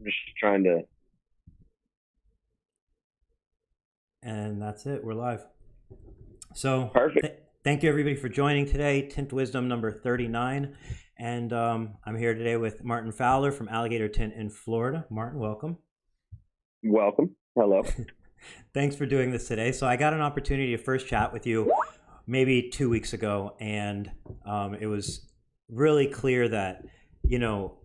I'm just trying to. And that's it. We're live. So Perfect. thank you everybody for joining today. Tint Wisdom number 39. And I'm here today with Martin Fowler from Alligator Tint in Florida. Martin, welcome. Welcome. Hello. Thanks for doing this today. So I got an opportunity to first chat with you maybe 2 weeks ago, and it was really clear that, you know,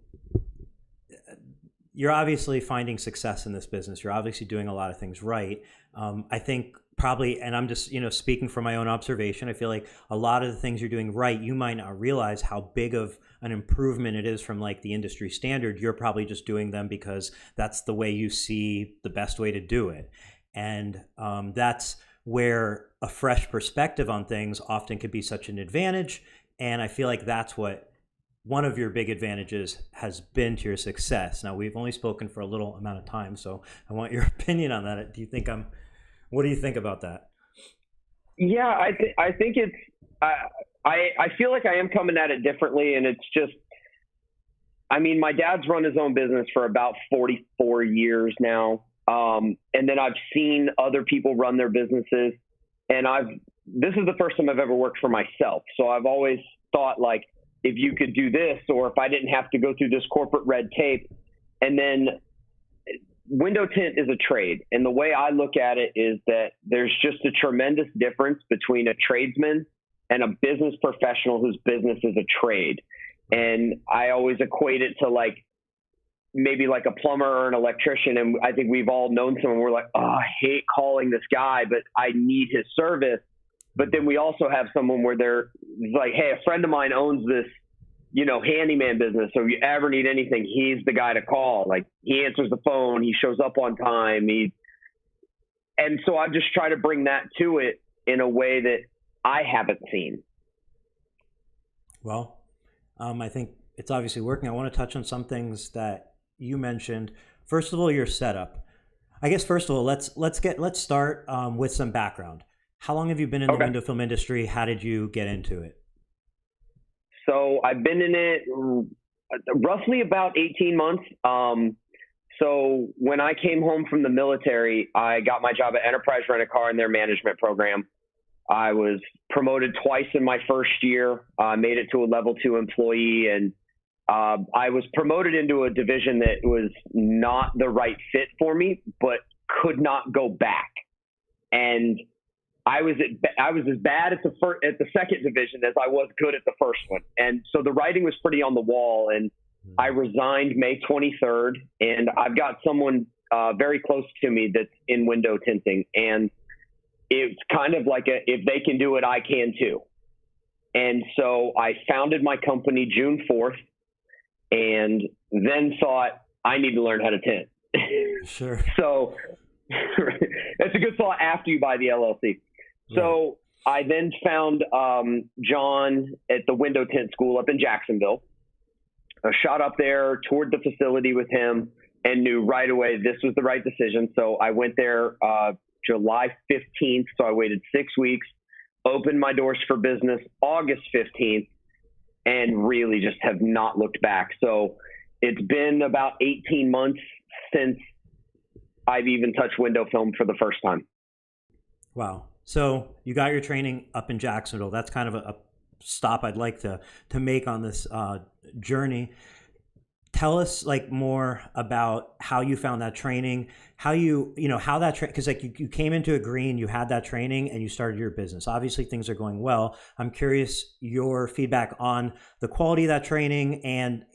you're obviously finding success in this business. You're obviously doing a lot of things right. I think probably, and I'm just, speaking from my own observation, I feel like a lot of the things you're doing right, you might not realize how big of an improvement it is from like the industry standard. You're probably just doing them because that's the way you see the best way to do it. And that's where a fresh perspective on things often could be such an advantage. And I feel like that's what one of your big advantages has been to your success. Now, we've only spoken for a little amount of time, so I want your opinion on that. What do you think about that? Yeah, I think it's, I feel like I am coming at it differently, and it's just, I mean, my dad's run his own business for about 44 years now. And then I've seen other people run their businesses, and this is the first time I've ever worked for myself. So I've always thought, like, if you could do this, or if I didn't have to go through this corporate red tape. And then window tint is a trade. And the way I look at it is that there's just a tremendous difference between a tradesman and a business professional whose business is a trade. And I always equate it to like, maybe like a plumber or an electrician. And I think we've all known someone, we're like, oh, I hate calling this guy, but I need his service. But then we also have someone where they're like, hey, a friend of mine owns this, handyman business. So if you ever need anything, he's the guy to call. Like, he answers the phone, he shows up on time. And so I just try to bring that to it in a way that I haven't seen. Well, I think it's obviously working. I want to touch on some things that you mentioned. First of all, your setup. I guess first of all, let's start with some background. How long have you been in the window film industry? How did you get into it? So I've been in it roughly about 18 months. So when I came home from the military, I got my job at Enterprise Rent-A-Car in their management program. I was promoted twice in my first year. I made it to a level 2 employee, and I was promoted into a division that was not the right fit for me, but could not go back. And I was as bad at the second division as I was good at the first one. And so the writing was pretty on the wall, and I resigned May 23rd, and I've got someone very close to me that's in window tinting. And it's kind of like if they can do it, I can too. And so I founded my company June 4th, and then thought I need to learn how to tint. Sure. So it's a good thought after you buy the LLC. So I then found John at the window tint school up in Jacksonville. I shot up there, toured the facility with him, and knew right away this was the right decision. So I went there July 15th. So I waited 6 weeks, opened my doors for business August 15th, and really just have not looked back. So it's been about 18 months since I've even touched window film for the first time. Wow. So you got your training up in Jacksonville. That's kind of a stop I'd like to make on this journey. Tell us like more about how you found that training, how how that because like you came into a green, you had that training, and you started your business. Obviously, things are going well. I'm curious your feedback on the quality of that training, and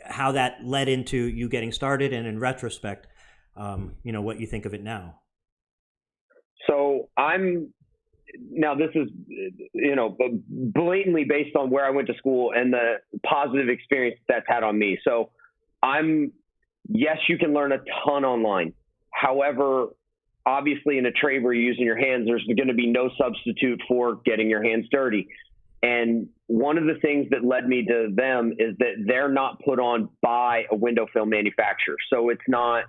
how that led into you getting started, and in retrospect, what you think of it now. So now this is, blatantly based on where I went to school and the positive experience that's had on me. So yes, you can learn a ton online. However, obviously in a trade where you're using your hands, there's going to be no substitute for getting your hands dirty. And one of the things that led me to them is that they're not put on by a window film manufacturer. So it's not,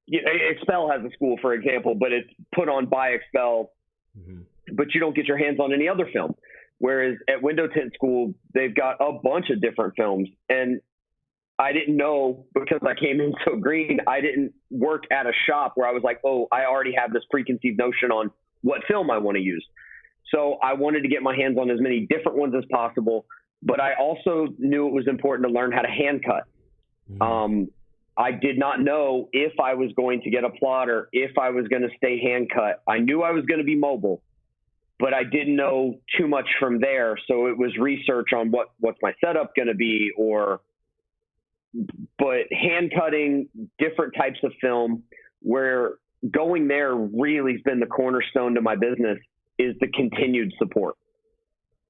Expel has a school, for example, but it's put on by Expel, but you don't get your hands on any other film. Whereas at Window Tint School, they've got a bunch of different films. And I didn't know, because I came in so green, I didn't work at a shop where I was like, oh, I already have this preconceived notion on what film I want to use. So I wanted to get my hands on as many different ones as possible, but I also knew it was important to learn how to hand cut. I did not know if I was going to get a plotter, if I was going to stay hand cut. I knew I was going to be mobile, but I didn't know too much from there. So it was research on what's my setup going to be, but hand cutting different types of film, where going there really has been the cornerstone to my business, is the continued support.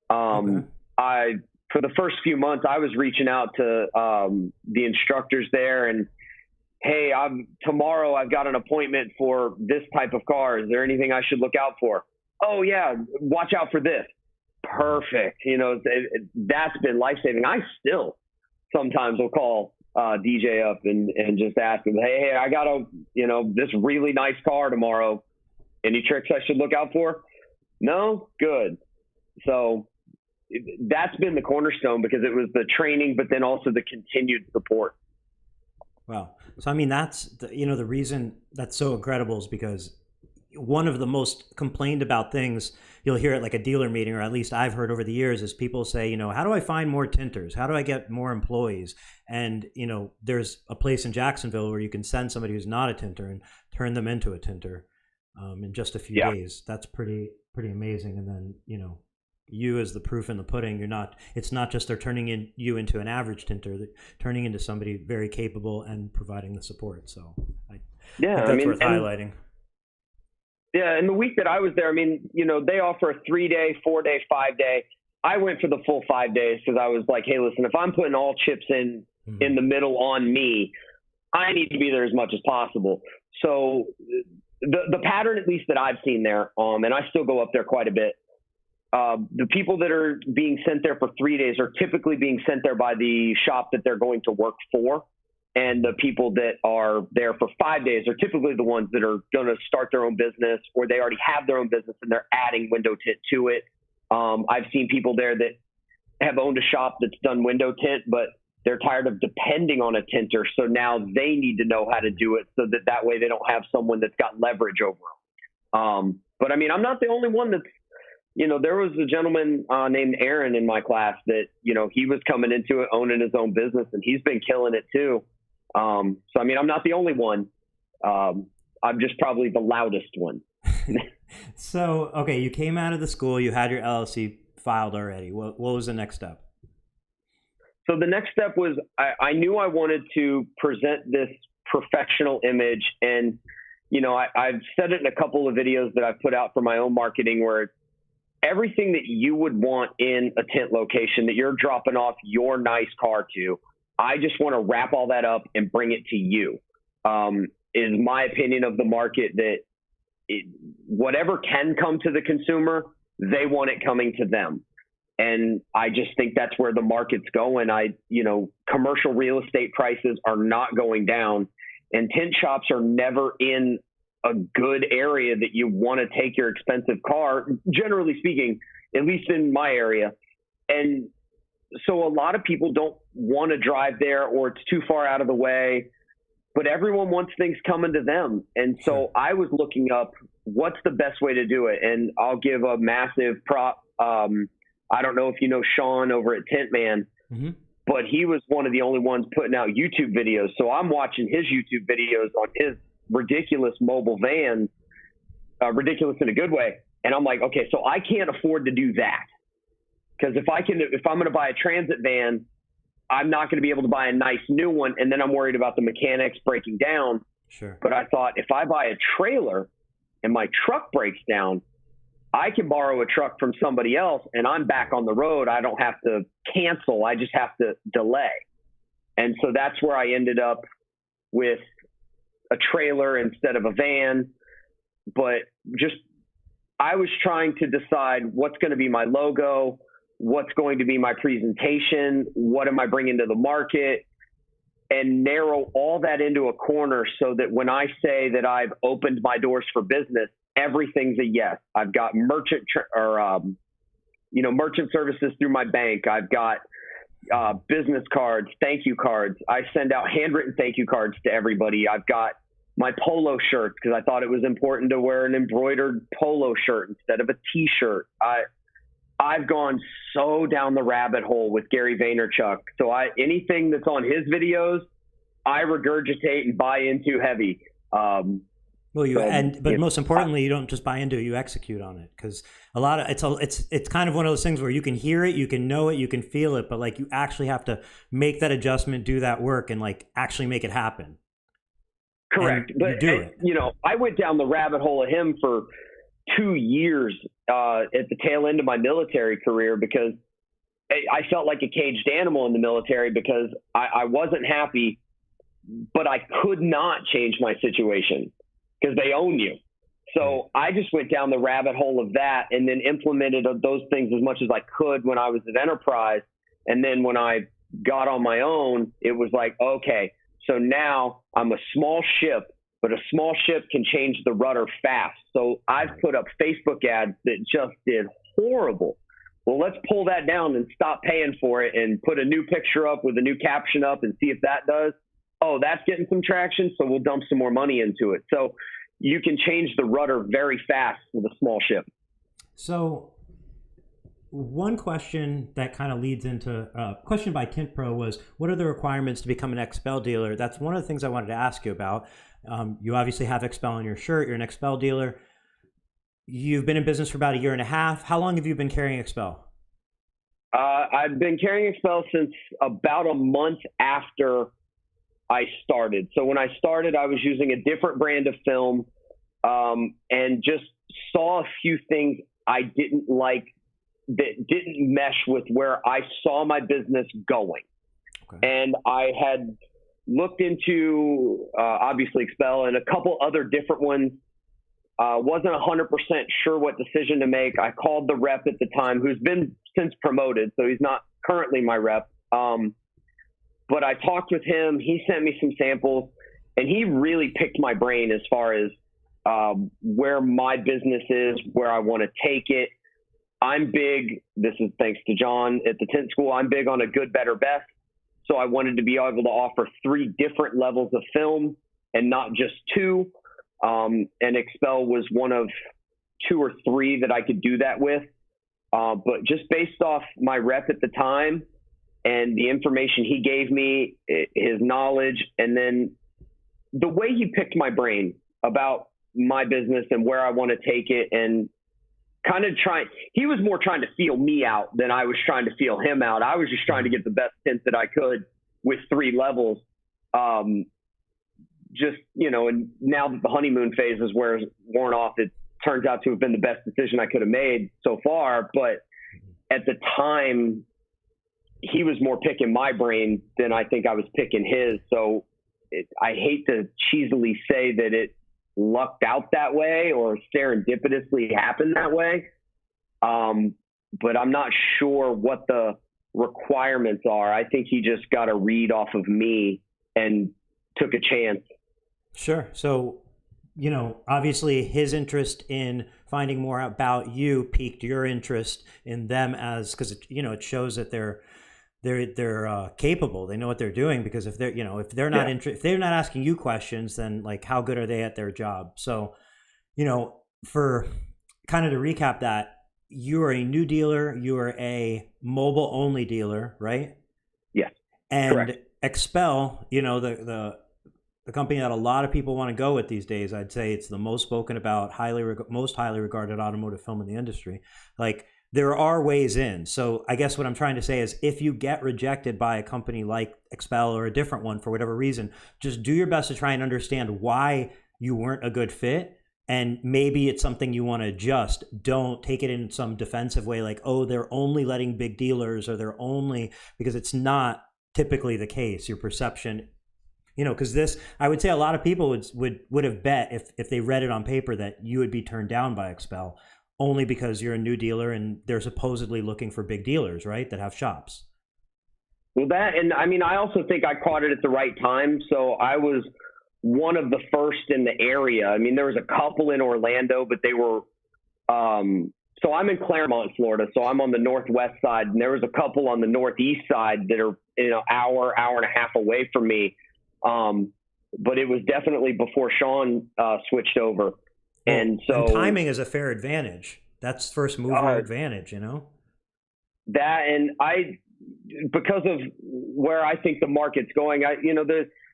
For the first few months, I was reaching out to the instructors there, and hey, tomorrow I've got an appointment for this type of car. Is there anything I should look out for? Oh yeah, watch out for this. Perfect. That's been life-saving. I still sometimes will call DJ up and just ask him, hey, I got this really nice car tomorrow. Any tricks I should look out for? No? Good. So that's been the cornerstone, because it was the training, but then also the continued support. Wow. So, I mean, that's, the reason that's so incredible is because one of the most complained about things you'll hear at like a dealer meeting, or at least I've heard over the years, is people say, how do I find more tinters? How do I get more employees? And, there's a place in Jacksonville where you can send somebody who's not a tinter and turn them into a tinter in just a few days. That's pretty amazing. And then, you as the proof in the pudding, it's not just they're turning you into an average tinter, they're turning into somebody very capable and providing the support. So I think that's worth highlighting. Yeah. And the week that I was there, they offer a 3-day, 4-day, 5-day. I went for the full 5 days, because I was like, hey, listen, if I'm putting all chips in the middle on me, I need to be there as much as possible. So the pattern, at least that I've seen there, and I still go up there quite a bit, the people that are being sent there for 3 days are typically being sent there by the shop that they're going to work for. And the people that are there for 5 days are typically the ones that are going to start their own business, or they already have their own business and they're adding window tint to it. I've seen people there that have owned a shop that's done window tint, but they're tired of depending on a tinter. So now they need to know how to do it, so that way they don't have someone that's got leverage over them. But I'm not the only one that's, there was a gentleman named Aaron in my class that, he was coming into it, owning his own business, and he's been killing it too. So, I'm not the only one. I'm just probably the loudest one. So, okay, you came out of the school, you had your LLC filed already. What was the next step? So the next step was I knew I wanted to present this professional image. And, I've said it in a couple of videos that I've put out for my own marketing, where everything that you would want in a tint location that you're dropping off your nice car to, I just want to wrap all that up and bring it to you. Is my opinion of the market, that whatever can come to the consumer, they want it coming to them. And I just think that's where the market's going. Commercial real estate prices are not going down, and tint shops are never in a good area that you want to take your expensive car, generally speaking, at least in my area. And so a lot of people don't want to drive there, or it's too far out of the way, but everyone wants things coming to them. And so I was looking up what's the best way to do it. And I'll give a massive prop. I don't know if you know Sean over at Tint Man, but he was one of the only ones putting out YouTube videos. So I'm watching his YouTube videos on his ridiculous mobile van, ridiculous in a good way. And I'm like, okay, so I can't afford to do that. Because if I'm going to buy a transit van, I'm not going to be able to buy a nice new one. And then I'm worried about the mechanics breaking down. Sure. But I thought, if I buy a trailer and my truck breaks down, I can borrow a truck from somebody else and I'm back on the road. I don't have to cancel. I just have to delay. And so that's where I ended up with a trailer instead of a van. But I was trying to decide what's going to be my logo, what's going to be my presentation, what am I bringing to the market, and narrow all that into a corner so that when I say that I've opened my doors for business, everything's a yes. I've got merchant services through my bank. I've got business cards, thank you cards. I send out handwritten thank you cards to everybody. I've got my polo shirts because I thought it was important to wear an embroidered polo shirt instead of a T-shirt. I've gone so down the rabbit hole with Gary Vaynerchuk. So anything that's on his videos, I regurgitate and buy into heavy. But most importantly, you don't just buy into it; you execute on it. Because a lot of it's kind of one of those things where you can hear it, you can know it, you can feel it, but like you actually have to make that adjustment, do that work, and like actually make it happen. Correct. But I went down the rabbit hole of him for 2 years at the tail end of my military career because I felt like a caged animal in the military because I wasn't happy, but I could not change my situation because they own you. So I just went down the rabbit hole of that and then implemented those things as much as I could when I was at Enterprise. And then when I got on my own, it was like, okay, so now I'm a small ship, but a small ship can change the rudder fast. So I've put up Facebook ads that just did horrible. Well, let's pull that down and stop paying for it and put a new picture up with a new caption up and see if that does. Oh, that's getting some traction, so we'll dump some more money into it. So you can change the rudder very fast with a small ship. So one question that kind of leads into a question by Tint Pro was, what are the requirements to become an Expel dealer? That's one of the things I wanted to ask you about. You obviously have Expel on your shirt. You're an Expel dealer. You've been in business for about 1.5 years. How long have you been carrying Expel? I've been carrying Expel since about a month after I started. So when I started, I was using a different brand of film and just saw a few things I didn't like that didn't mesh with where I saw my business going. Okay. And I had looked into obviously Expel and a couple other different ones. Wasn't 100% sure what decision to make. I called the rep at the time, who's been since promoted, so he's not currently my rep. But I talked with him. He sent me some samples, and he really picked my brain as far as where my business is, where I want to take it. I'm big. This is thanks to John at the Tint School. I'm big on a good, better, best. So I wanted to be able to offer 3 different levels of film and not just 2. And Expel was one of 2 or 3 that I could do that with. But just based off my rep at the time and the information he gave me, his knowledge, and then the way he picked my brain about my business and where I want to take it, and kind of he was more trying to feel me out than I was trying to feel him out. I was just trying to get the best tint that I could with 3 levels. And now that the honeymoon phase is worn off, it turns out to have been the best decision I could have made so far. But at the time, he was more picking my brain than I think I was picking his. So I hate to cheesily say that it lucked out that way or serendipitously happened that way. But I'm not sure what the requirements are. I think he just got a read off of me and took a chance. Sure. So, obviously his interest in finding more about you piqued your interest in them because it shows that they're capable. They know what they're doing, because if they're not if they're not asking you questions, then like how good are they at their job? So, for kind of to recap that, you are a new dealer, you are a mobile only dealer, right? Yes. And correct. Expel, the company that a lot of people want to go with these days, I'd say it's the most spoken about, most highly regarded automotive film in the industry. Like, there are ways in. So I guess what I'm trying to say is, if you get rejected by a company like Expel or a different one for whatever reason, just do your best to try and understand why you weren't a good fit. And maybe it's something you want to adjust. Don't take it in some defensive way, like, oh, they're only letting big dealers, or because it's not typically the case. Your perception, because I would say a lot of people would have bet if they read it on paper that you would be turned down by Expel, only because you're a new dealer and they're supposedly looking for big dealers, right, that have shops. Well, I also think I caught it at the right time. So I was one of the first in the area. I mean, there was a couple in Orlando, but they were So I'm in Claremont, Florida. So I'm on the northwest side, and there was a couple on the northeast side that are, hour and a half away from me. But it was definitely before Sean switched over. And so timing is a fair advantage. That's first mover advantage, That, and because of where I think the market's going,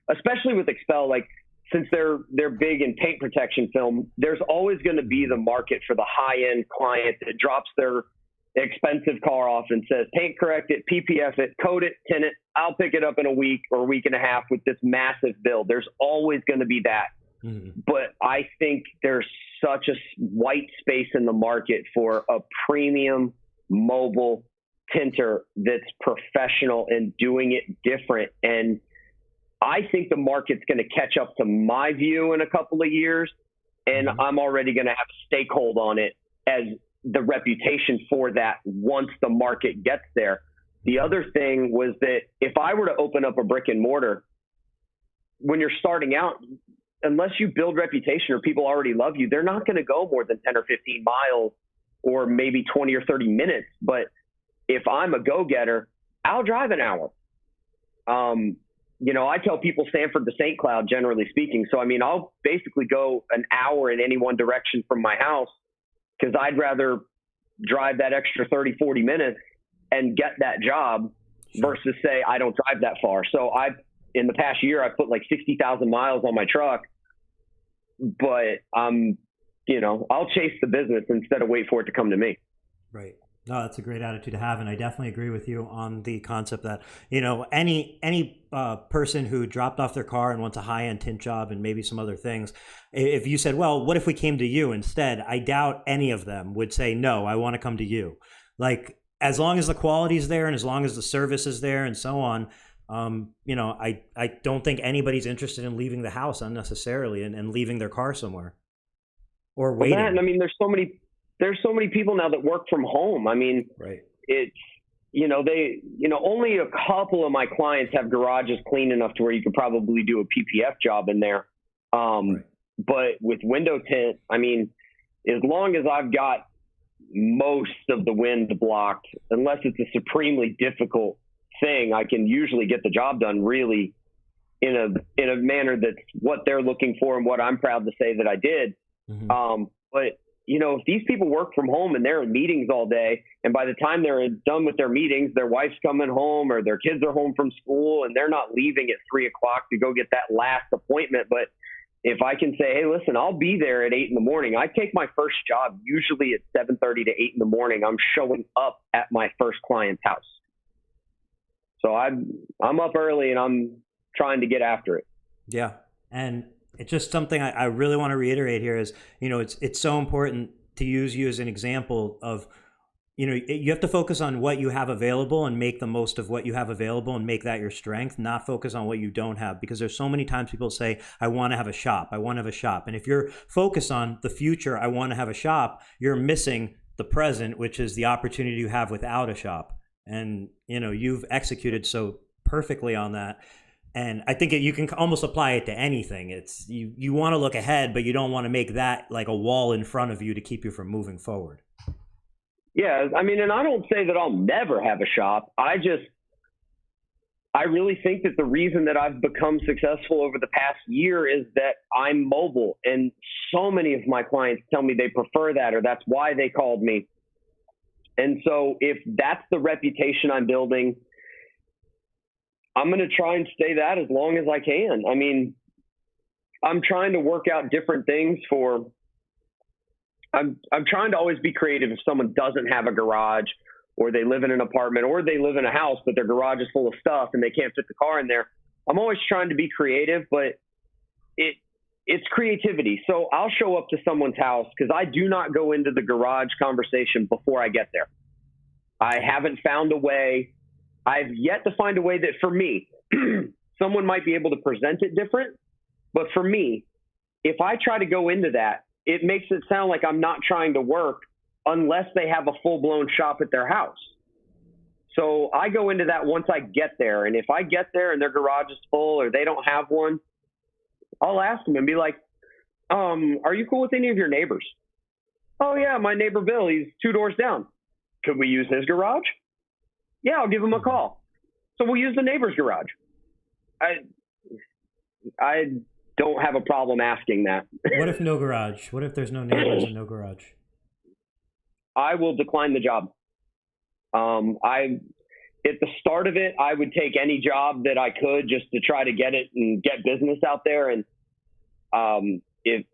especially with Expel, like, since they're big in paint protection film, there's always going to be the market for the high-end client that drops their expensive car off and says, paint correct it, PPF it, coat it, tint it. I'll pick it up in a week or a week and a half with this massive bill. There's always going to be that. Mm-hmm. But I think there's such a white space in the market for a premium mobile tinter that's professional and doing it different. And I think the market's going to catch up to my view in a couple of years, and I'm already going to have a stakehold on it as the reputation for that once the market gets there. The other thing was that if I were to open up a brick and mortar, when you're starting out, unless you build reputation or people already love you, they're not going to go more than 10 or 15 miles or maybe 20 or 30 minutes. But if I'm a go-getter, I'll drive an hour. I tell people Sanford to St. Cloud, generally speaking. So, I'll basically go an hour in any one direction from my house because I'd rather drive that extra 30, 40 minutes and get that job versus say I don't drive that far. So in the past year, I've put like 60,000 miles on my truck, but I'll chase the business instead of wait for it to come to me. Right. No, that's a great attitude to have, and I definitely agree with you on the concept that any person who dropped off their car and wants a high-end tint job and maybe some other things, if you said, "Well, what if we came to you instead?" I doubt any of them would say, "No, I want to come to you." Like, as long as the quality is there and as long as the service is there and so on, I don't think anybody's interested in leaving the house unnecessarily and leaving their car somewhere or waiting. Well, there's so many people now that work from home. Right. It's, only a couple of my clients have garages clean enough to where you could probably do a PPF job in there. Right. But with window tint, as long as I've got most of the wind blocked, unless it's a supremely difficult thing, I can usually get the job done really in a manner that's what they're looking for and what I'm proud to say that I did. Mm-hmm. But if these people work from home and they're in meetings all day, and by the time they're done with their meetings, their wife's coming home or their kids are home from school and they're not leaving at 3:00 to go get that last appointment. But if I can say, hey, listen, I'll be there at 8 a.m. I take my first job usually at 7:30 to 8 a.m. I'm showing up at my first client's house. So I'm up early and I'm trying to get after it. Yeah. And it's just something I really want to reiterate here is, it's so important to use you as an example of, you have to focus on what you have available and make the most of what you have available and make that your strength, not focus on what you don't have. Because there's so many times people say, I want to have a shop. I want to have a shop. And if you're focused on the future, I want to have a shop, you're missing the present, which is the opportunity you have without a shop. And, you've executed so perfectly on that. And I think you can almost apply it to anything. It's you want to look ahead, but you don't want to make that like a wall in front of you to keep you from moving forward. Yeah, and I don't say that I'll never have a shop. I really think that the reason that I've become successful over the past year is that I'm mobile. And so many of my clients tell me they prefer that, or that's why they called me. And so if that's the reputation I'm building, I'm going to try and stay that as long as I can. I'm trying to work out different things I'm trying to always be creative if someone doesn't have a garage or they live in an apartment or they live in a house, but their garage is full of stuff and they can't fit the car in there. I'm always trying to be creative, but it's creativity. So I'll show up to someone's house because I do not go into the garage conversation before I get there. I haven't found a way. I've yet to find a way that for me, someone might be able to present it different. But for me, if I try to go into that, it makes it sound like I'm not trying to work unless they have a full-blown shop at their house. So I go into that once I get there. And if I get there and their garage is full or they don't have one, I'll ask them and be like, are you cool with any of your neighbors? Oh yeah, my neighbor Bill, he's 2 doors down. Could we use his garage? Yeah, I'll give him a call. So we'll use the neighbor's garage. I don't have a problem asking that. What if no garage? What if there's no neighbors and no garage? I will decline the job. At the start of it, I would take any job that I could just to try to get it and get business out there. And if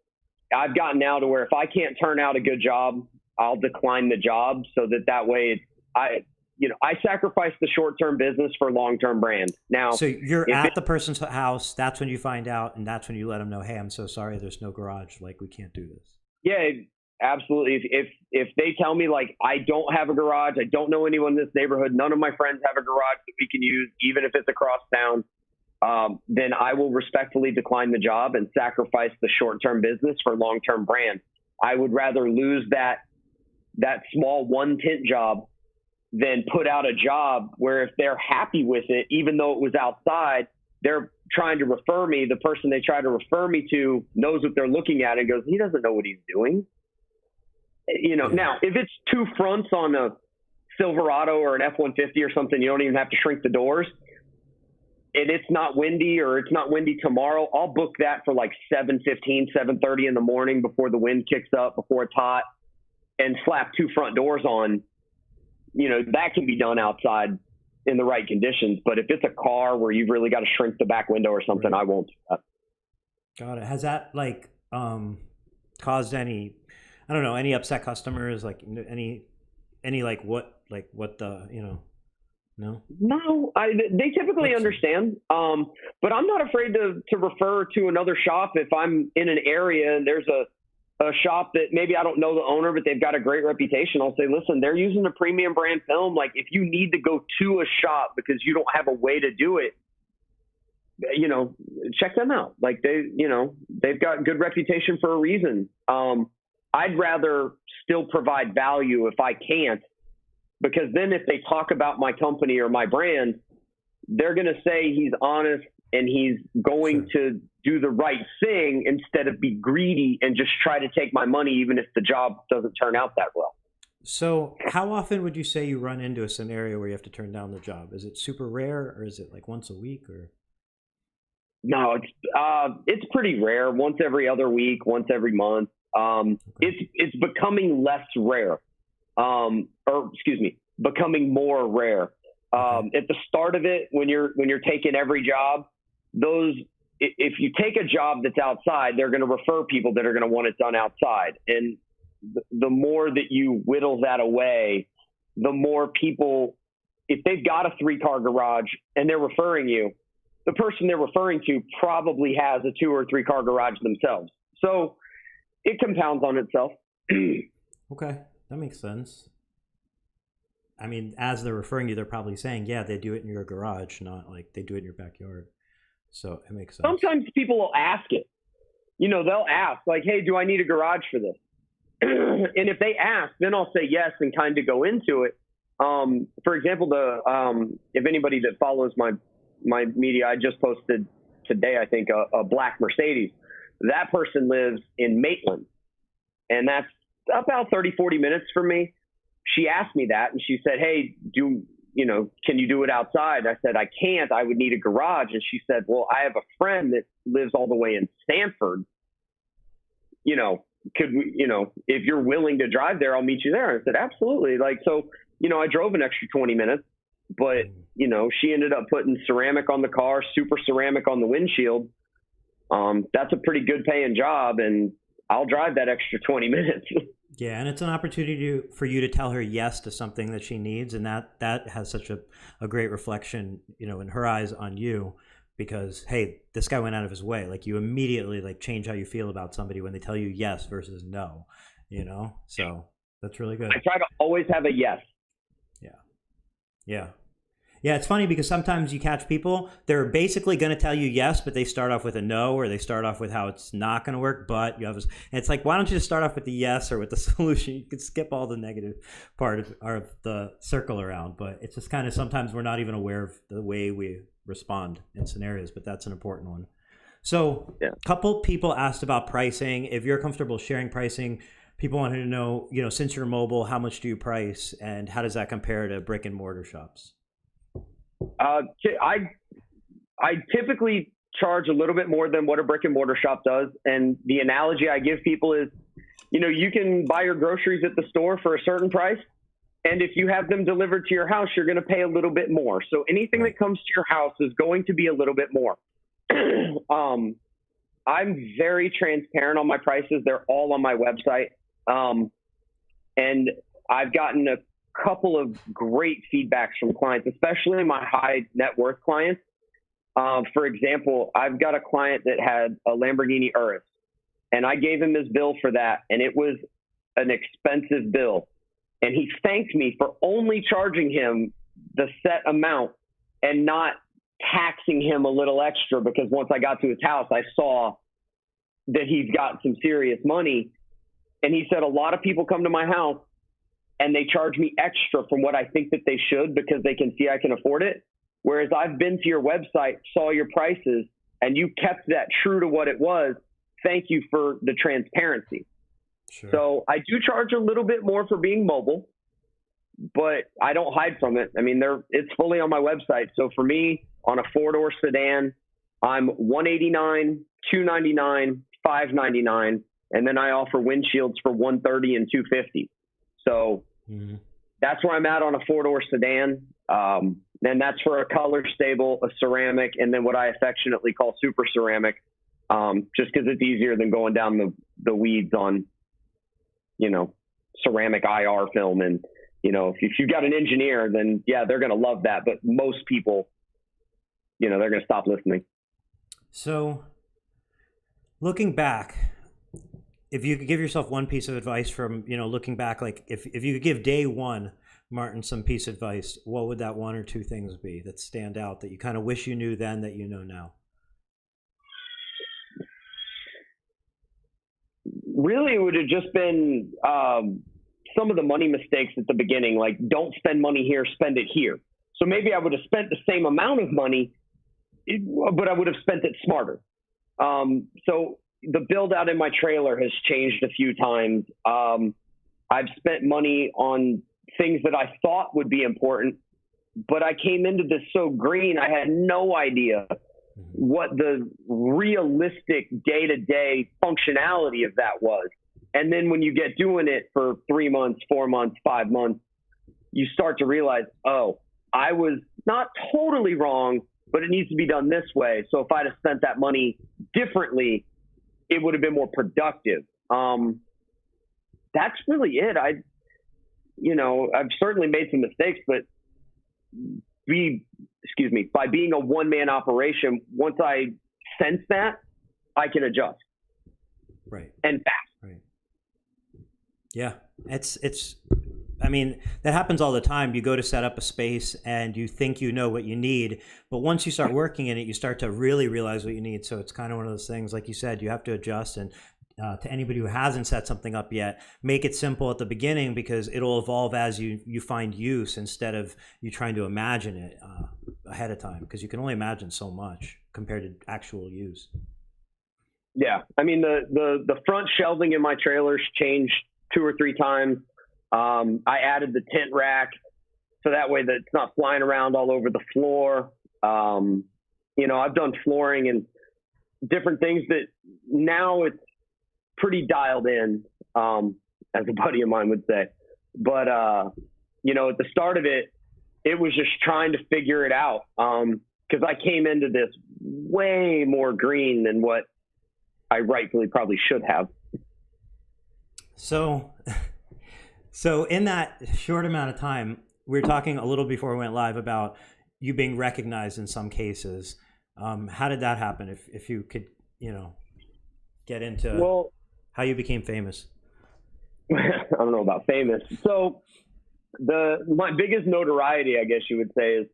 I've gotten now to where if I can't turn out a good job, I'll decline the job so that way I sacrifice the short-term business for long-term brand. Now, so you're at the person's house. That's when you find out, and that's when you let them know, hey, I'm so sorry, there's no garage. Like, we can't do this. Yeah, absolutely. If they tell me, like, I don't have a garage, I don't know anyone in this neighborhood, none of my friends have a garage that we can use, even if it's across town, then I will respectfully decline the job and sacrifice the short-term business for long-term brand. I would rather lose that small one tint job than put out a job where if they're happy with it, even though it was outside, they're trying to refer me. The person they try to refer me to knows what they're looking at and goes, he doesn't know what he's doing. Now, if it's 2 fronts on a Silverado or an F-150 or something, you don't even have to shrink the doors, and it's not windy or it's not windy tomorrow, I'll book that for like 7:15, 7:30 in the morning before the wind kicks up, before it's hot, and slap 2 front doors on. That can be done outside in the right conditions. But if it's a car where you've really got to shrink the back window or something, right, I won't do that. Got it. Has that caused any, I don't know, any upset customers? Like any what the, no? No, they typically understand. But I'm not afraid to refer to another shop if I'm in an area and there's a shop that maybe I don't know the owner, but they've got a great reputation. I'll say, listen, they're using a premium brand film. Like, if you need to go to a shop because you don't have a way to do it, check them out. Like, they've got good reputation for a reason. I'd rather still provide value if I can't, because then if they talk about my company or my brand, they're going to say he's honest and he's going to do the right thing instead of be greedy and just try to take my money, even if the job doesn't turn out that well. So how often would you say you run into a scenario where you have to turn down the job? Is it super rare, or is it like once a week, or? No, it's pretty rare. Once every other week, once every month. It's becoming less rare, becoming more rare. At the start of it, when you're taking every job, if you take a job that's outside, they're going to refer people that are going to want it done outside. And the more that you whittle that away, the more people, if they've got a 3-car garage and they're referring you, the person they're referring to probably has a 2 or 3-car garage themselves. So it compounds on itself. Okay, that makes sense. I mean, as they're referring you, they're probably saying, yeah, they do it in your garage, not like they do it in your backyard. So it makes sense. Sometimes people will ask it. They'll ask, like, hey, do I need a garage for this? And if they ask, then I'll say yes and kind of go into it. For example, if anybody that follows my media, I just posted today, I think, a black Mercedes. That person lives in Maitland, and that's about 30, 40 minutes from me. She asked me that, and she said, hey, can you do it outside? I said, I can't. I would need a garage. And she said, well, I have a friend that lives all the way in Stanford. Could we, if you're willing to drive there, I'll meet you there. I said, absolutely. I drove an extra 20 minutes, but, she ended up putting ceramic on the car, super ceramic on the windshield. That's a pretty good paying job, and I'll drive that extra 20 minutes. Yeah, and it's an opportunity for you to tell her yes to something that she needs, and that has such a great reflection, in her eyes on you, because, hey, this guy went out of his way. Like, you immediately change how you feel about somebody when they tell you yes versus no, So that's really good. I try to always have a yes. Yeah. Yeah. Yeah, it's funny because sometimes you catch people, they're basically going to tell you yes, but they start off with a no, or they start off with how it's not going to work, but you have and it's like, why don't you just start off with the yes or with the solution? You could skip all the negative part of the circle around, but it's just kind of, sometimes we're not even aware of the way we respond in scenarios, but that's an important one. So a couple people asked about pricing. If you're comfortable sharing pricing, people wanted to know, since you're mobile, how much do you price, and how does that compare to brick and mortar shops? I typically charge a little bit more than what a brick and mortar shop does. And the analogy I give people is, you can buy your groceries at the store for a certain price. And if you have them delivered to your house, you're going to pay a little bit more. So anything that comes to your house is going to be a little bit more. I'm very transparent on my prices. They're all on my website. And I've gotten a couple of great feedbacks from clients, especially my high net worth clients. For example, I've got a client that had a Lamborghini Urus, and I gave him his bill for that, and it was an expensive bill. And he thanked me for only charging him the set amount and not taxing him a little extra, because once I got to his house, I saw that he's got some serious money. And he said, a lot of people come to my house and they charge me extra from what I think that they should because they can see I can afford it. Whereas I've been to your website, saw your prices, and you kept that true to what it was. Thank you for the transparency. Sure. So I do charge a little bit more for being mobile, but I don't hide from it. I mean, it's fully on my website. So for me, on a 4-door sedan, I'm $189, $299, $599, and then I offer windshields for $130 and $250. So that's where I'm at on a 4-door sedan. And that's for a color stable, a ceramic, and then what I affectionately call super ceramic, just because it's easier than going down the weeds on, ceramic IR film. And, if you've got an engineer, then yeah, they're going to love that. But most people, they're going to stop listening. So looking back, if you could give yourself one piece of advice from, looking back, like if you could give day one, Martin, some piece of advice, what would that one or two things be that stand out that you kind of wish you knew then that you know now? Really, it would have just been some of the money mistakes at the beginning, like don't spend money here, spend it here. So maybe I would have spent the same amount of money, but I would have spent it smarter. So the build out in my trailer has changed a few times. I've spent money on things that I thought would be important, but I came into this so green, I had no idea what the realistic day-to-day functionality of that was. And then when you get doing it for 3 months, 4 months, 5 months, you start to realize, oh, I was not totally wrong, but it needs to be done this way. So if I'd have spent that money differently, it would have been more productive. That's really it. I've certainly made some mistakes, but by being a one-man operation, once I sense that, I can adjust. Right. And fast. Right. Yeah. I mean, that happens all the time. You go to set up a space and you think you know what you need, but once you start working in it, you start to really realize what you need. So it's kind of one of those things, like you said, you have to adjust. And to anybody who hasn't set something up yet, make it simple at the beginning, because it'll evolve as you find use, instead of you trying to imagine it ahead of time, because you can only imagine so much compared to actual use. Yeah. I mean, the front shelving in my trailers changed 2 or 3 times. I added the tent rack so that way that it's not flying around all over the floor. I've done flooring and different things that now it's pretty dialed in, as a buddy of mine would say. But, at the start of it, it was just trying to figure it out. Cause I came into this way more green than what I rightfully probably should have. So in that short amount of time, we were talking a little before we went live about you being recognized in some cases. How did that happen? If you could, get into how you became famous. I don't know about famous. So my biggest notoriety, I guess you would say, is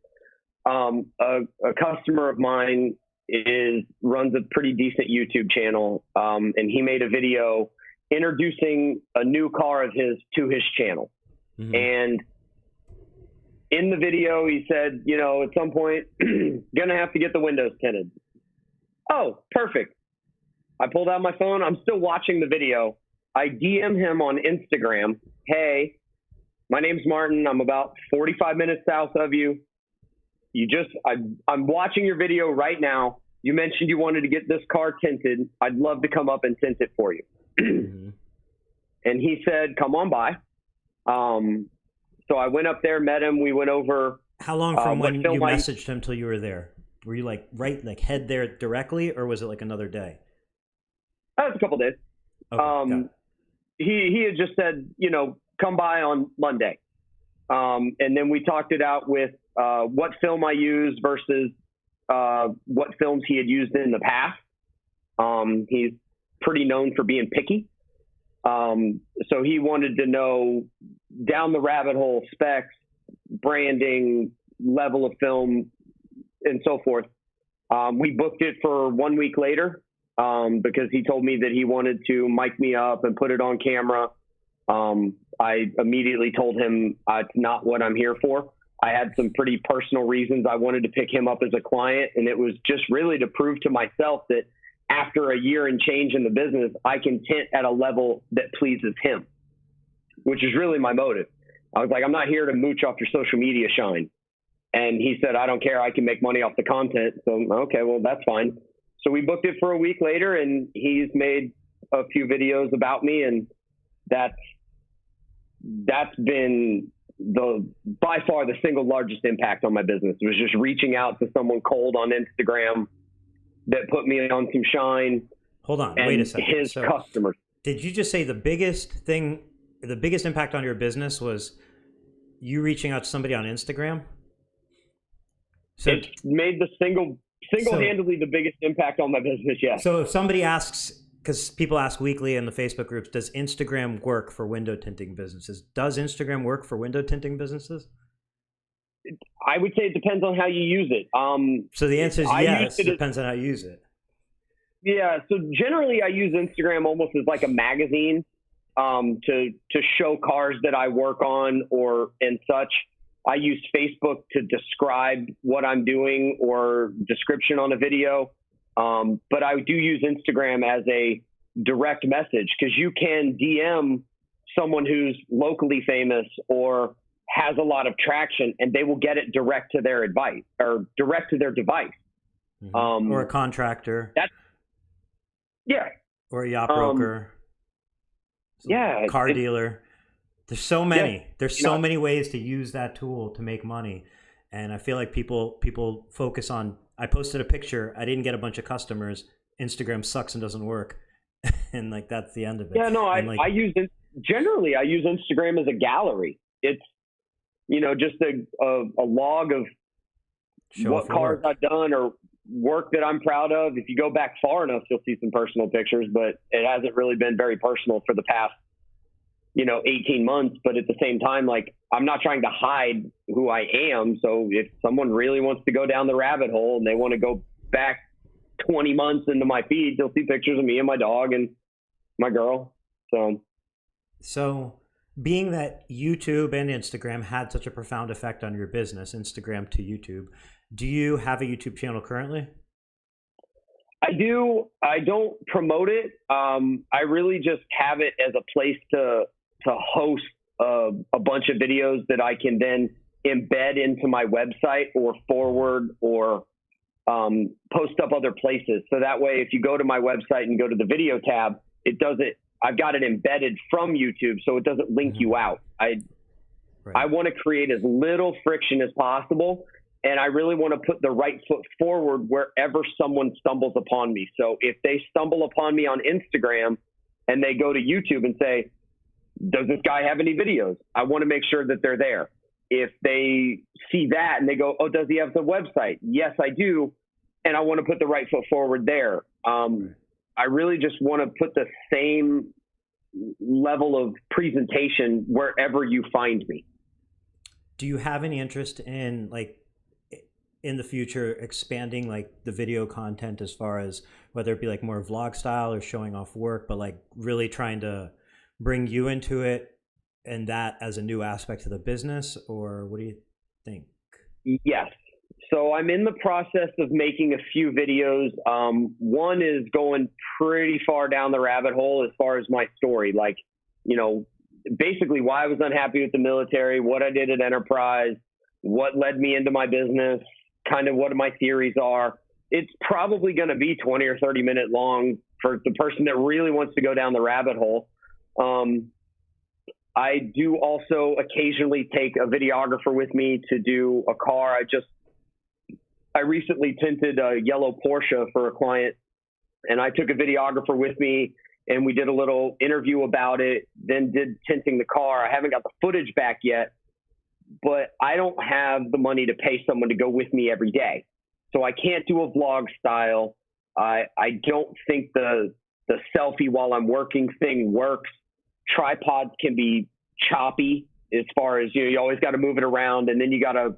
a customer of mine runs a pretty decent YouTube channel, and he made a video introducing a new car of his to his channel. Mm-hmm. And in the video, he said, at some point, gonna have to get the windows tinted. Oh, perfect. I pulled out my phone. I'm still watching the video. I DM him on Instagram. Hey, my name's Martin. I'm about 45 minutes south of you. I'm watching your video right now. You mentioned you wanted to get this car tinted. I'd love to come up and tint it for you. Mm-hmm. And he said, come on by. So I went up there, met him. We went over. How long from when you messaged him till you were there? Were you head there directly, or was it like another day? That was a couple days. Okay, he had just said, come by on Monday. And then we talked it out with what film I use versus what films he had used in the past. He's pretty known for being picky. So he wanted to know down the rabbit hole specs, branding, level of film, and so forth. We booked it for 1 week later because he told me that he wanted to mic me up and put it on camera. I immediately told him it's not what I'm here for. I had some pretty personal reasons I wanted to pick him up as a client, and it was just really to prove to myself that after a year and change in the business, I can tint at a level that pleases him, which is really my motive. I was like, I'm not here to mooch off your social media shine. And he said, I don't care. I can make money off the content. So, okay, well, that's fine. So we booked it for a week later, and he's made a few videos about me, and that's been by far the single largest impact on my business. It was just reaching out to someone cold on Instagram that put me on some shine. Hold on, wait a second. His customers. Did you just say the biggest impact on your business was you reaching out to somebody on Instagram? So it's made the single-handedly the biggest impact on my business, yes. So if somebody asks, because people ask weekly in the Facebook groups, does Instagram work for window tinting businesses? Does Instagram work for window tinting businesses? I would say it depends on how you use it. So the answer is yes, it depends on how you use it. Yeah, so generally I use Instagram almost as like a magazine to show cars that I work on and such. I use Facebook to describe what I'm doing or description on a video. But I do use Instagram as a direct message because you can DM someone who's locally famous or has a lot of traction, and they will get it direct to their advice or direct to their device. Mm-hmm. Or a contractor. Yeah. Or a yacht broker. Yeah. Car dealer. There's so many. Yeah, there's so many ways to use that tool to make money. And I feel like people focus on, I posted a picture, I didn't get a bunch of customers, Instagram sucks and doesn't work. And like, that's the end of it. Yeah, no, I use Instagram as a gallery. It's, just a log of what cars I've done or work that I'm proud of. If you go back far enough, you'll see some personal pictures, but it hasn't really been very personal for the past 18 months. But at the same time, like, I'm not trying to hide who I am. So if someone really wants to go down the rabbit hole and they want to go back 20 months into my feed, they'll see pictures of me and my dog and my girl. So being that YouTube and Instagram had such a profound effect on your business, Instagram to YouTube, do you have a YouTube channel currently? I do. I don't promote it. I really just have it as a place to host a bunch of videos that I can then embed into my website or forward or post up other places. So that way, if you go to my website and go to the video tab, it does it. I've got it embedded from YouTube, so it doesn't link you out. I want to create as little friction as possible. And I really want to put the right foot forward wherever someone stumbles upon me. So if they stumble upon me on Instagram and they go to YouTube and say, does this guy have any videos? I want to make sure that they're there. If they see that and they go, oh, does he have the website? Yes, I do. And I want to put the right foot forward there. I really just want to put the same level of presentation wherever you find me. Do you have any interest in, like, in the future expanding like the video content as far as whether it be like more vlog style or showing off work, but like really trying to bring you into it and that as a new aspect of the business? Or what do you think? Yes. So I'm in the process of making a few videos. One is going pretty far down the rabbit hole as far as my story, like, basically why I was unhappy with the military, what I did at Enterprise, what led me into my business, kind of what my theories are. It's probably going to be 20 or 30 minute long for the person that really wants to go down the rabbit hole. I do also occasionally take a videographer with me to do a car. I recently tinted a yellow Porsche for a client, and I took a videographer with me, and we did a little interview about it, then did tinting the car. I haven't got the footage back yet, but I don't have the money to pay someone to go with me every day. So I can't do a vlog style. I don't think the selfie while I'm working thing works. Tripods can be choppy as far as, you always got to move it around, and then you got to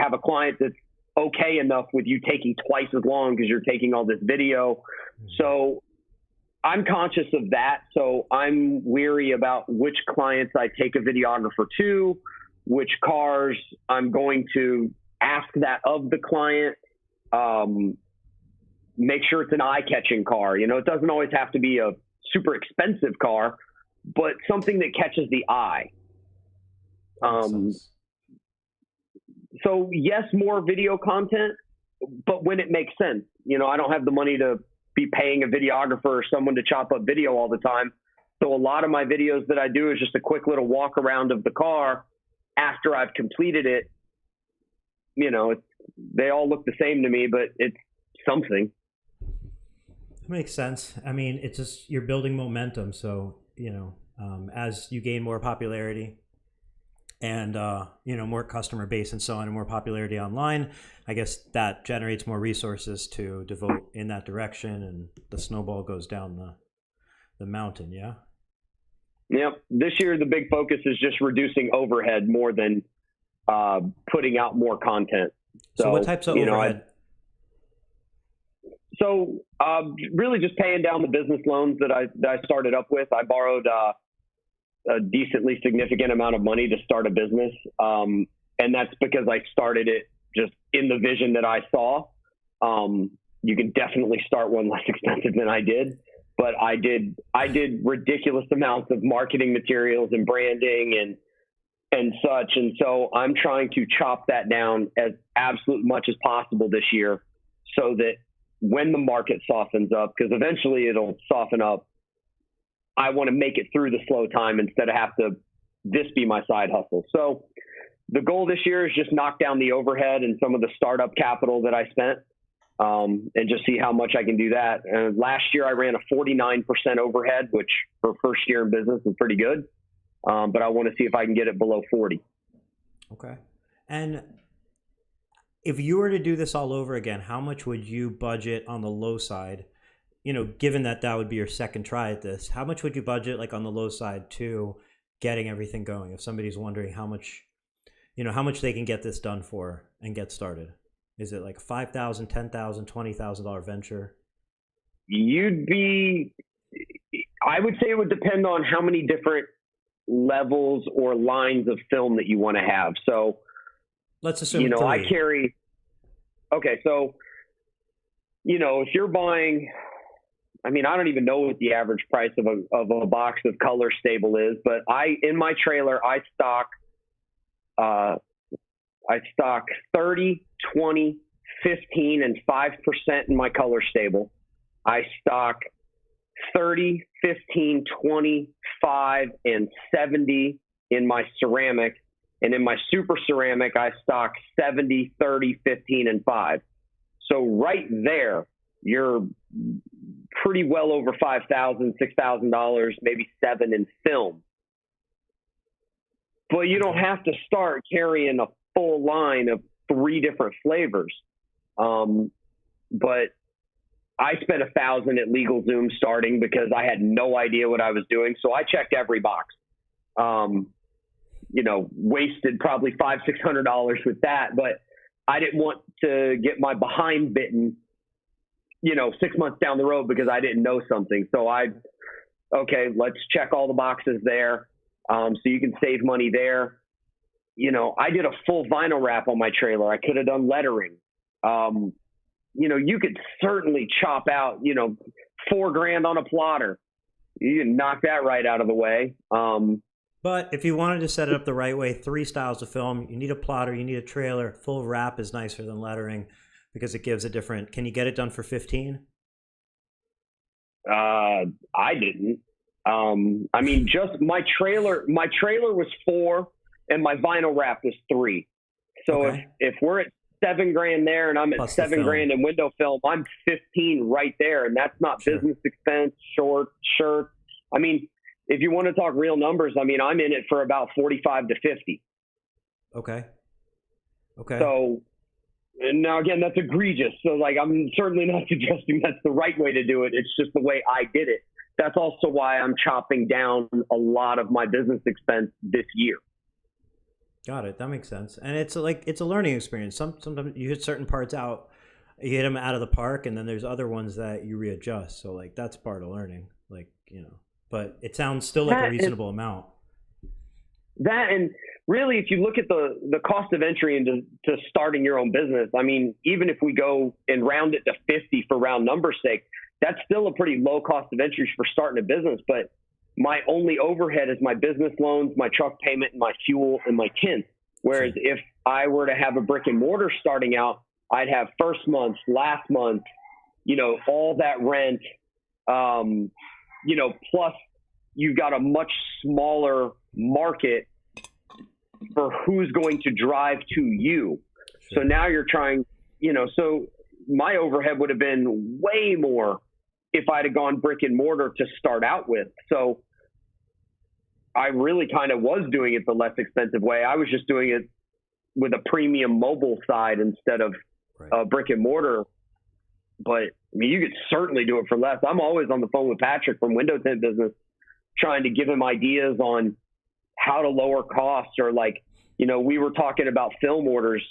have a client that's okay enough with you taking twice as long because you're taking all this video. So I'm conscious of that. So I'm weary about which clients I take a videographer to, which cars I'm going to ask that of the client. Make sure it's an eye-catching car. It doesn't always have to be a super expensive car, but something that catches the eye. So yes, more video content, but when it makes sense. I don't have the money to be paying a videographer or someone to chop up video all the time. So a lot of my videos that I do is just a quick little walk around of the car after I've completed it. They all look the same to me, but it's something. It makes sense. I mean, it's just, you're building momentum. So, as you gain more popularity and, more customer base and so on, and more popularity online, I guess that generates more resources to devote in that direction, and the snowball goes down the mountain. Yeah. Yep. This year, the big focus is just reducing overhead more than putting out more content. So what types of overhead? So really just paying down the business loans that I started up with. I borrowed a decently significant amount of money to start a business. And that's because I started it just in the vision that I saw. You can definitely start one less expensive than I did, but I did ridiculous amounts of marketing materials and branding and such. And so I'm trying to chop that down as absolute much as possible this year, so that when the market softens up, because eventually it'll soften up, I want to make it through the slow time instead of have to this be my side hustle. So the goal this year is just knock down the overhead and some of the startup capital that I spent, and just see how much I can do that. And last year I ran a 49% overhead, which for first year in business is pretty good. But I want to see if I can get it below 40. Okay. And if you were to do this all over again, how much would you budget on the low side? Given that would be your second try at this, how much would you budget, like, on the low side to getting everything going? If somebody's wondering how much they can get this done for and get started, is it like a $5,000, $10,000, $20,000 venture? I would say it would depend on how many different levels or lines of film that you want to have. So let's assume so if you're buying, I don't even know what the average price of a box of color stable is, but in my trailer I stock 30, 20, 15, and 5% in my color stable. I stock 30, 15, 20, 5, and 70 in my ceramic. And in my super ceramic, I stock 70, 30, 15, and 5. So right there, you're pretty well over $5,000, $6,000, maybe $7,000 in film. But you don't have to start carrying a full line of 3 different flavors. But I spent $1,000 at LegalZoom starting because I had no idea what I was doing. So I checked every box. Wasted probably $500, $600 with that, but I didn't want to get my behind bitten, 6 months down the road because I didn't know something. So let's check all the boxes there. So you can save money there. I did a full vinyl wrap on my trailer. I could have done lettering. You know, you could certainly chop out, you know, $4,000 on a plotter. You can knock that right out of the way. But if you wanted to set it up the right way, 3 styles of film, you need a plotter, you need a trailer. Full wrap is nicer than lettering because it gives a different. Can you get it done for 15? I didn't. I mean, just my trailer was 4 and my vinyl wrap was 3. So Okay. if we're at $7,000 there and I'm at Plus the $7,000 in window film, I'm 15 right there. And that's not Sure. business expense, shirts. I mean, if you want to talk real numbers, I mean, I'm in it for about 45 to 50. Okay. Okay. So, and now again, that's egregious. So like, I'm certainly not suggesting that's the right way to do it. It's just the way I did it. That's also why I'm chopping down a lot of my business expense this year. Got it. That makes sense. And it's like, it's a learning experience. Sometimes you hit certain parts out, you hit them out of the park, and then there's other ones that you readjust. So like, that's part of learning, like, you know, but it sounds still like a reasonable amount. That, and really, if you look at the cost of entry into starting your own business, I mean, even if we go and round it to 50 for round number's sake, that's still a pretty low cost of entry for starting a business. But my only overhead is my business loans, my truck payment, and my fuel and my tint. Whereas if I were to have a brick and mortar starting out, I'd have first month, last month, you know, all that rent, you know, plus you've got a much smaller market for who's going to drive to you. Sure. So now you're trying, you know, so my overhead would have been way more if I'd have gone brick and mortar to start out with. So I really kind of was doing it the less expensive way. I was just doing it with a premium mobile side instead of brick and mortar. But I mean, you could certainly do it for less. I'm always on the phone with Patrick from Window Tint Business, trying to give him ideas on how to lower costs, or like, you know, we were talking about film orders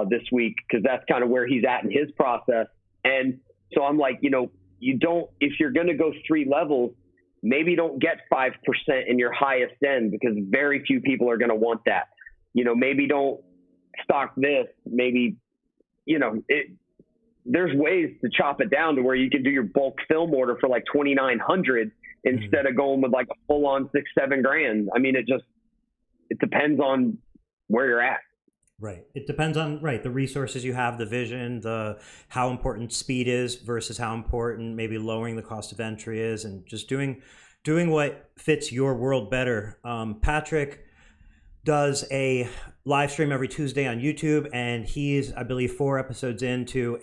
this week, because that's kind of where he's at in his process. And so I'm like, you know, if you're going to go 3 levels, maybe don't get 5% in your highest end, because very few people are going to want that. You know, maybe don't stock this, maybe, you know, there's ways to chop it down to where you can do your bulk film order for like $2,900 instead of going with like a full on $6-7 grand. I mean, it depends on where you're at. Right. It depends on, the resources you have, the vision, how important speed is versus how important maybe lowering the cost of entry is, and just doing what fits your world better. Patrick does a live stream every Tuesday on YouTube, and he's, I believe, 4 episodes into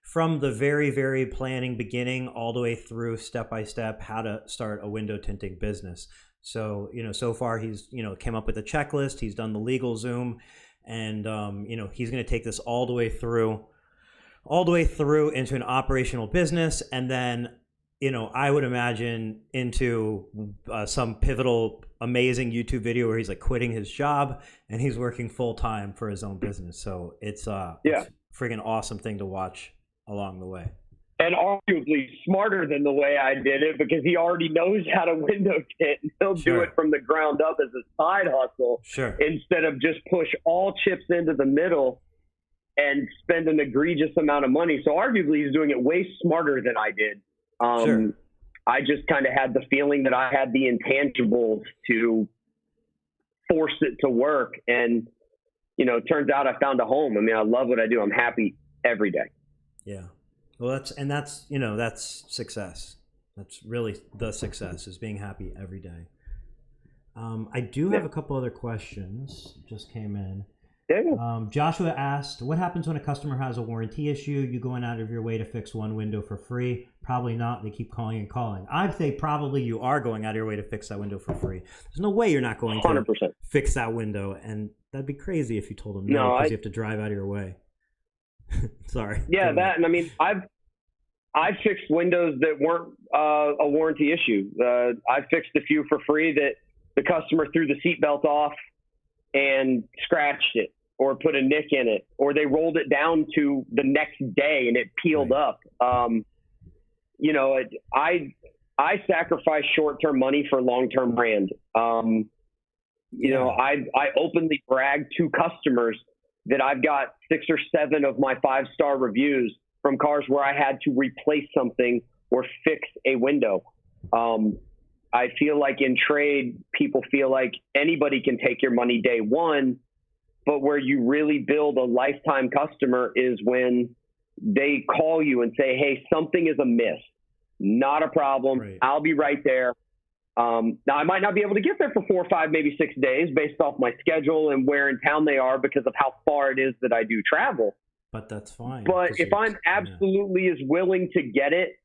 from the very, very planning beginning all the way through step by step how to start a window tinting business. So, you know, so far he's, you know, came up with a checklist. He's done the legal Zoom, and, you know, he's going to take this all the way through into an operational business. And then, you know, I would imagine into some pivotal, amazing YouTube video where he's like quitting his job and he's working full time for his own business. So it's it's a friggin' awesome thing to watch along the way. And arguably smarter than the way I did it, because he already knows how to window tint, and he'll do it from the ground up as a side hustle, instead of just push all chips into the middle and spend an egregious amount of money. So arguably he's doing it way smarter than I did. I just kind of had the feeling that I had the intangibles to force it to work. And, you know, it turns out I found a home. I mean, I love what I do. I'm happy every day. Yeah. Well, that's success. That's really the success, is being happy every day. I do have a couple other questions just came in. Joshua asked, what happens when a customer has a warranty issue? You going out of your way to fix one window for free? Probably not. They keep calling and calling. I'd say probably you are going out of your way to fix that window for free. There's no way you're not going 100%. To fix that window. And that'd be crazy if you told them no, because you have to drive out of your way. Sorry. Yeah, that, and I mean, I've fixed windows that weren't a warranty issue. I fixed a few for free that the customer threw the seatbelt off and scratched it, or put a nick in it, or they rolled it down to the next day and it peeled up. You know, I sacrifice short-term money for long-term brand. You know, I openly brag to customers that I've got 6 or 7 of my 5-star reviews from cars where I had to replace something or fix a window. I feel like in trade, people feel like anybody can take your money day one, but where you really build a lifetime customer is when they call you and say, hey, something is amiss. Not a problem. Right. I'll be right there. Now, I might not be able to get there for 4 or 5, maybe 6 days based off my schedule and where in town they are because of how far it is that I do travel. But that's fine. But if I'm absolutely as willing to get it,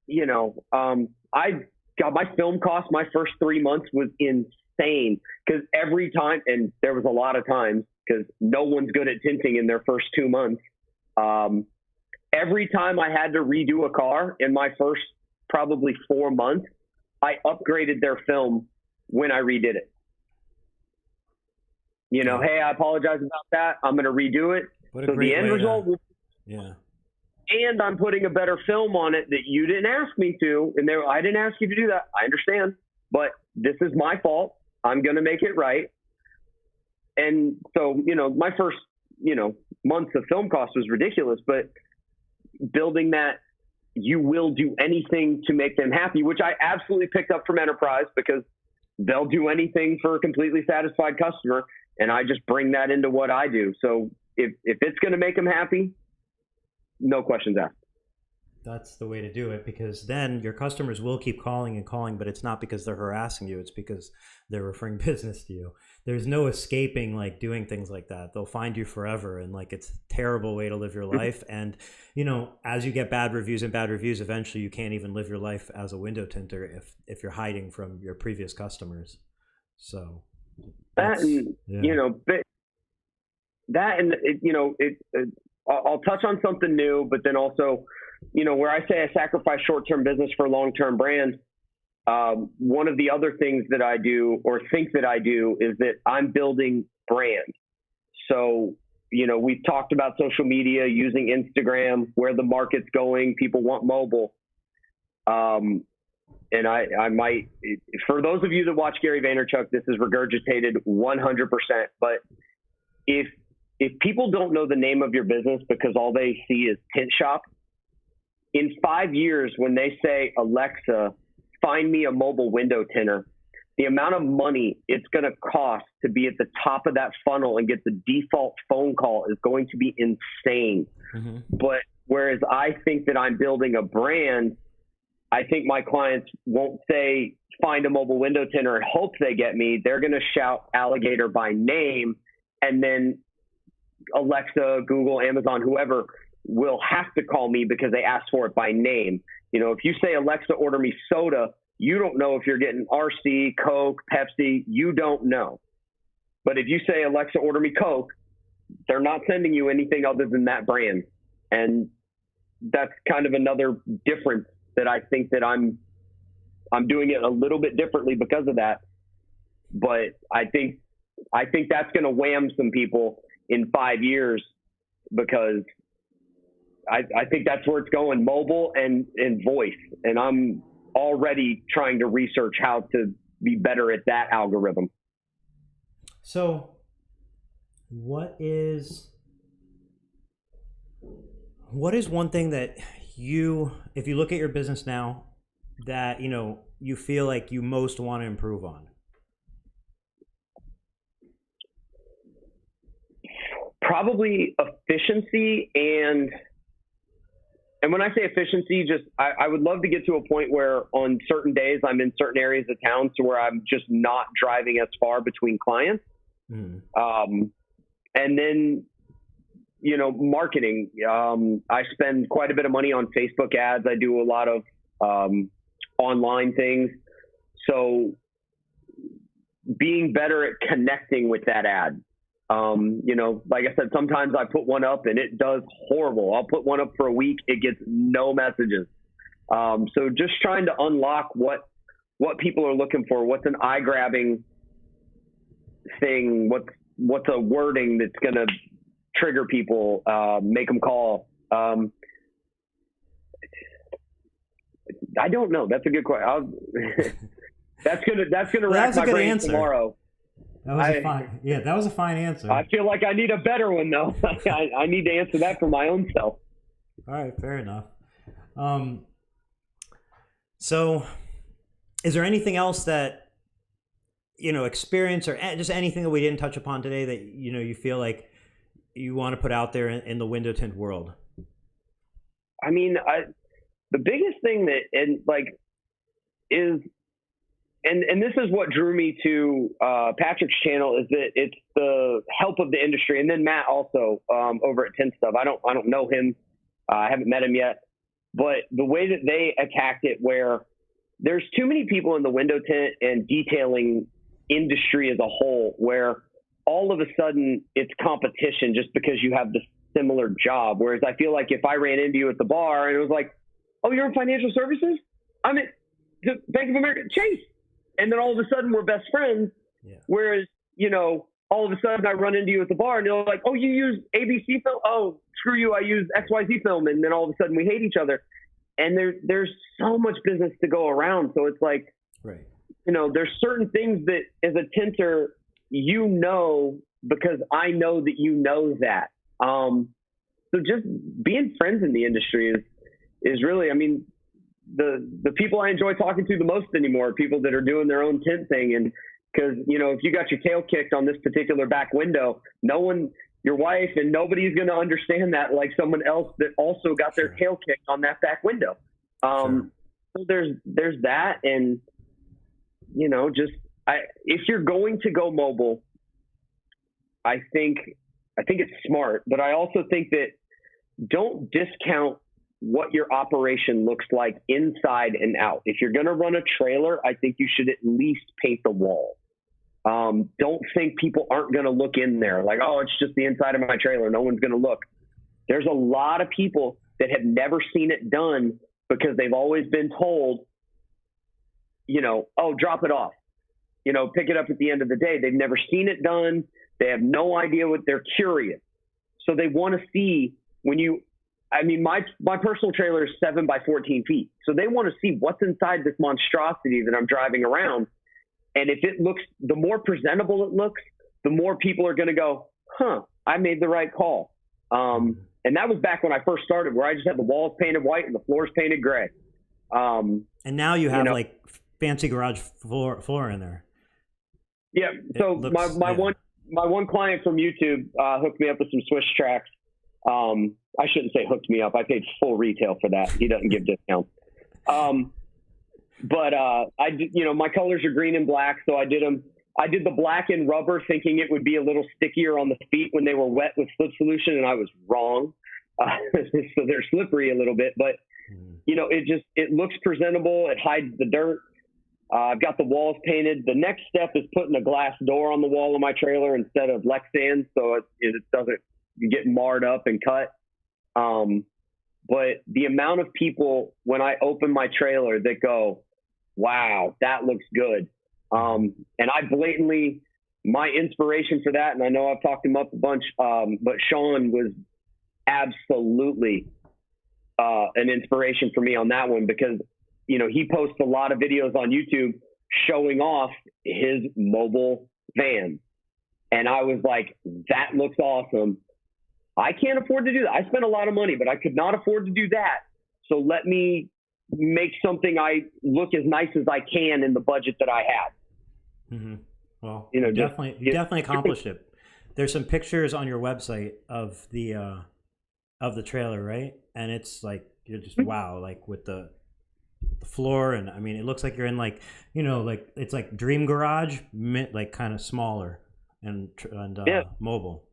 you know, I got my film cost my first 3 months was insane because every time, and there was a lot of times because no one's good at tinting in their first 2 months. Every time I had to redo a car in my first probably 4 months, I upgraded their film when I redid it. You know, hey, I apologize about that. I'm going to redo it. So the end result was, and I'm putting a better film on it that you didn't ask me to. And I didn't ask you to do that. I understand, but this is my fault. I'm going to make it right. And so, you know, my first, you know, months of film cost was ridiculous, but building that, you will do anything to make them happy, which I absolutely picked up from Enterprise because they'll do anything for a completely satisfied customer. And I just bring that into what I do. So if it's going to make them happy, no questions asked. That's the way to do it, because then your customers will keep calling and calling, but it's not because they're harassing you. It's because they're referring business to you. There's no escaping like doing things like that. They'll find you forever. And like, it's a terrible way to live your life. And, you know, as you get bad reviews, eventually you can't even live your life as a window tinter if you're hiding from your previous customers. So you know, I'll touch on something new, but then also, you know, where I say I sacrifice short-term business for long-term brand, one of the other things that I do or think that I do is that I'm building brand. So, you know, we've talked about social media, using Instagram, where the market's going. People want mobile. And I might, for those of you that watch Gary Vaynerchuk, this is regurgitated 100%. But if people don't know the name of your business because all they see is Tint Shop, in 5 years, when they say, Alexa, find me a mobile window tinter, the amount of money it's going to cost to be at the top of that funnel and get the default phone call is going to be insane. Mm-hmm. But whereas I think that I'm building a brand, I think my clients won't say, find a mobile window tinter and hope they get me. They're going to shout Alligator by name, and then Alexa, Google, Amazon, whoever will have to call me because they asked for it by name. You know, if you say, Alexa, order me soda, you don't know if you're getting RC, Coke, Pepsi. You don't know. But if you say, Alexa, order me Coke, they're not sending you anything other than that brand. And that's kind of another difference that I think that I'm doing it a little bit differently because of that. But I think that's going to wham some people in 5 years, because I think that's where it's going, mobile and voice. And I'm already trying to research how to be better at that algorithm. So what is one thing that if you look at your business now, that, you know, you feel like you most want to improve on? Probably efficiency. And when I say efficiency, just I would love to get to a point where on certain days I'm in certain areas of town to where I'm just not driving as far between clients. Mm. And then, you know, marketing. I spend quite a bit of money on Facebook ads. I do a lot of online things. So being better at connecting with that ad. You know, like I said, sometimes I put one up and it does horrible. I'll put one up for a week. It gets no messages. So just trying to unlock what people are looking for. What's an eye grabbing thing? What's a wording that's going to trigger people, make them call? I don't know. That's a good question. That's gonna rack my brain tomorrow. That was a fine. Yeah, that was a fine answer. I feel like I need a better one though. I need to answer that for my own self. All right, fair enough. So, is there anything else that experience or just anything that we didn't touch upon today that you feel like you want to put out there in the window tint world? I mean, the biggest thing that is. And this is what drew me to Patrick's channel, is that it's the help of the industry, and then Matt also over at Tint Stuff. I don't know him, I haven't met him yet, but the way that they attacked it, where there's too many people in the window tint and detailing industry as a whole, where all of a sudden it's competition just because you have the similar job. Whereas I feel like if I ran into you at the bar and it was like, "Oh, you're in financial services? I'm at Bank of America, Chase." And then all of a sudden we're best friends. Yeah. Whereas, all of a sudden I run into you at the bar and you're like, "Oh, you use ABC film? Oh, screw you, I use XYZ film." And then all of a sudden we hate each other. And there's so much business to go around. So it's like, right. There's certain things that as a tinter, because I know that that. So just being friends in the industry is really, I mean, the people I enjoy talking to the most anymore are people that are doing their own tint thing. And because, if you got your tail kicked on this particular back window, your wife and nobody's going to understand that like someone else that also got their tail kicked on that back window. So there's that. And, if you're going to go mobile, I think it's smart, but I also think that don't discount what your operation looks like inside and out. If you're going to run a trailer, I think you should at least paint the wall. Don't think people aren't going to look in there like, "Oh, it's just the inside of my trailer, no one's going to look." There's a lot of people that have never seen it done because they've always been told, "Oh, drop it off, pick it up at the end of the day." They've never seen it done. They have no idea what they're curious. So they want to see my personal trailer is 7 by 14 feet. So they want to see what's inside this monstrosity that I'm driving around. And if it looks, the more presentable it looks, the more people are going to go, "Huh, I made the right call." And that was back when I first started, where I just had the walls painted white and the floors painted gray. And now you have like fancy garage floor in there. Yeah. So my one client from YouTube hooked me up with some Swiss tracks. I shouldn't say hooked me up. I paid full retail for that. He doesn't give discounts. But I did, my colors are green and black, so I did them. I did the black and rubber, thinking it would be a little stickier on the feet when they were wet with slip solution, and I was wrong. So they're slippery a little bit, but it looks presentable. It hides the dirt. I've got the walls painted. The next step is putting a glass door on the wall of my trailer instead of Lexan, so it doesn't get marred up and cut. But the amount of people when I open my trailer that go, "Wow, that looks good." And I blatantly, my inspiration for that, and I know I've talked him up a bunch, but Sean was absolutely an inspiration for me on that one, because, he posts a lot of videos on YouTube showing off his mobile van. And I was like, that looks awesome. I can't afford to do that. I spent a lot of money, but I could not afford to do that. So let me make something I look as nice as I can in the budget that I had. Mm-hmm. Well, you definitely accomplished it. There's some pictures on your website of the trailer, right? And it's like, you're just wow, like with the floor, and I mean, it looks like you're in like it's like Dream Garage, like kind of smaller and mobile.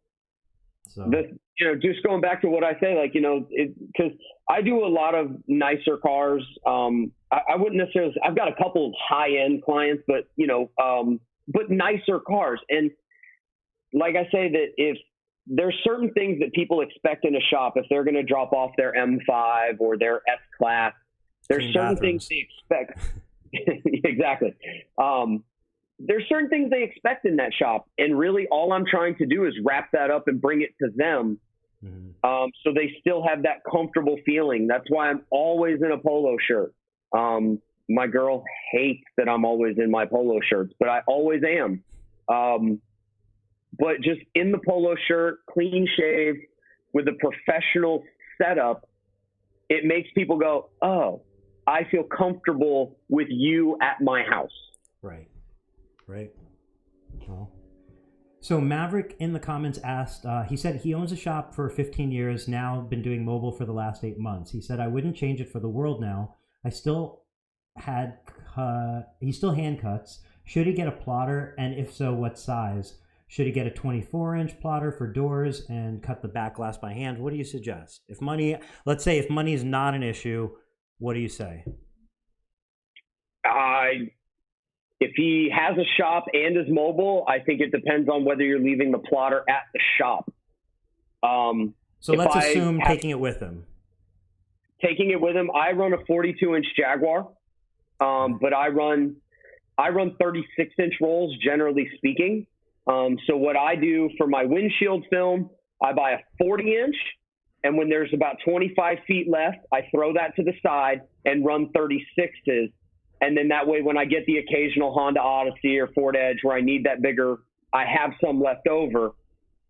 So just going back to what I say, like, because I do a lot of nicer cars. I wouldn't necessarily, I've got a couple of high-end clients, but nicer cars. And like I say, that if there's certain things that people expect in a shop, if they're going to drop off their M5 or their S-Class, there's certain things they expect. Exactly. There's certain things they expect in that shop. And really all I'm trying to do is wrap that up and bring it to them. Mm-hmm. So they still have that comfortable feeling. That's why I'm always in a polo shirt. My girl hates that I'm always in my polo shirts, but I always am. But just in the polo shirt, clean shave, with a professional setup, it makes people go, oh, I feel comfortable with you at my house. Right. Well, so Maverick in the comments asked, he said he owns a shop for 15 years now, been doing mobile for the last 8 months. He said, I wouldn't change it for the world now. He still hand cuts. Should he get a plotter? And if so, what size? Should he get a 24-inch plotter for doors and cut the back glass by hand? What do you suggest? Let's say if money is not an issue, what do you say? If he has a shop and is mobile, I think it depends on whether you're leaving the plotter at the shop. So let's assume taking it with him. Taking it with him, I run a 42-inch Jaguar, but I run 36-inch rolls, generally speaking. So what I do for my windshield film, I buy a 40-inch, and when there's about 25 feet left, I throw that to the side and run 36s. And then that way, when I get the occasional Honda Odyssey or Ford Edge where I need that bigger, I have some left over.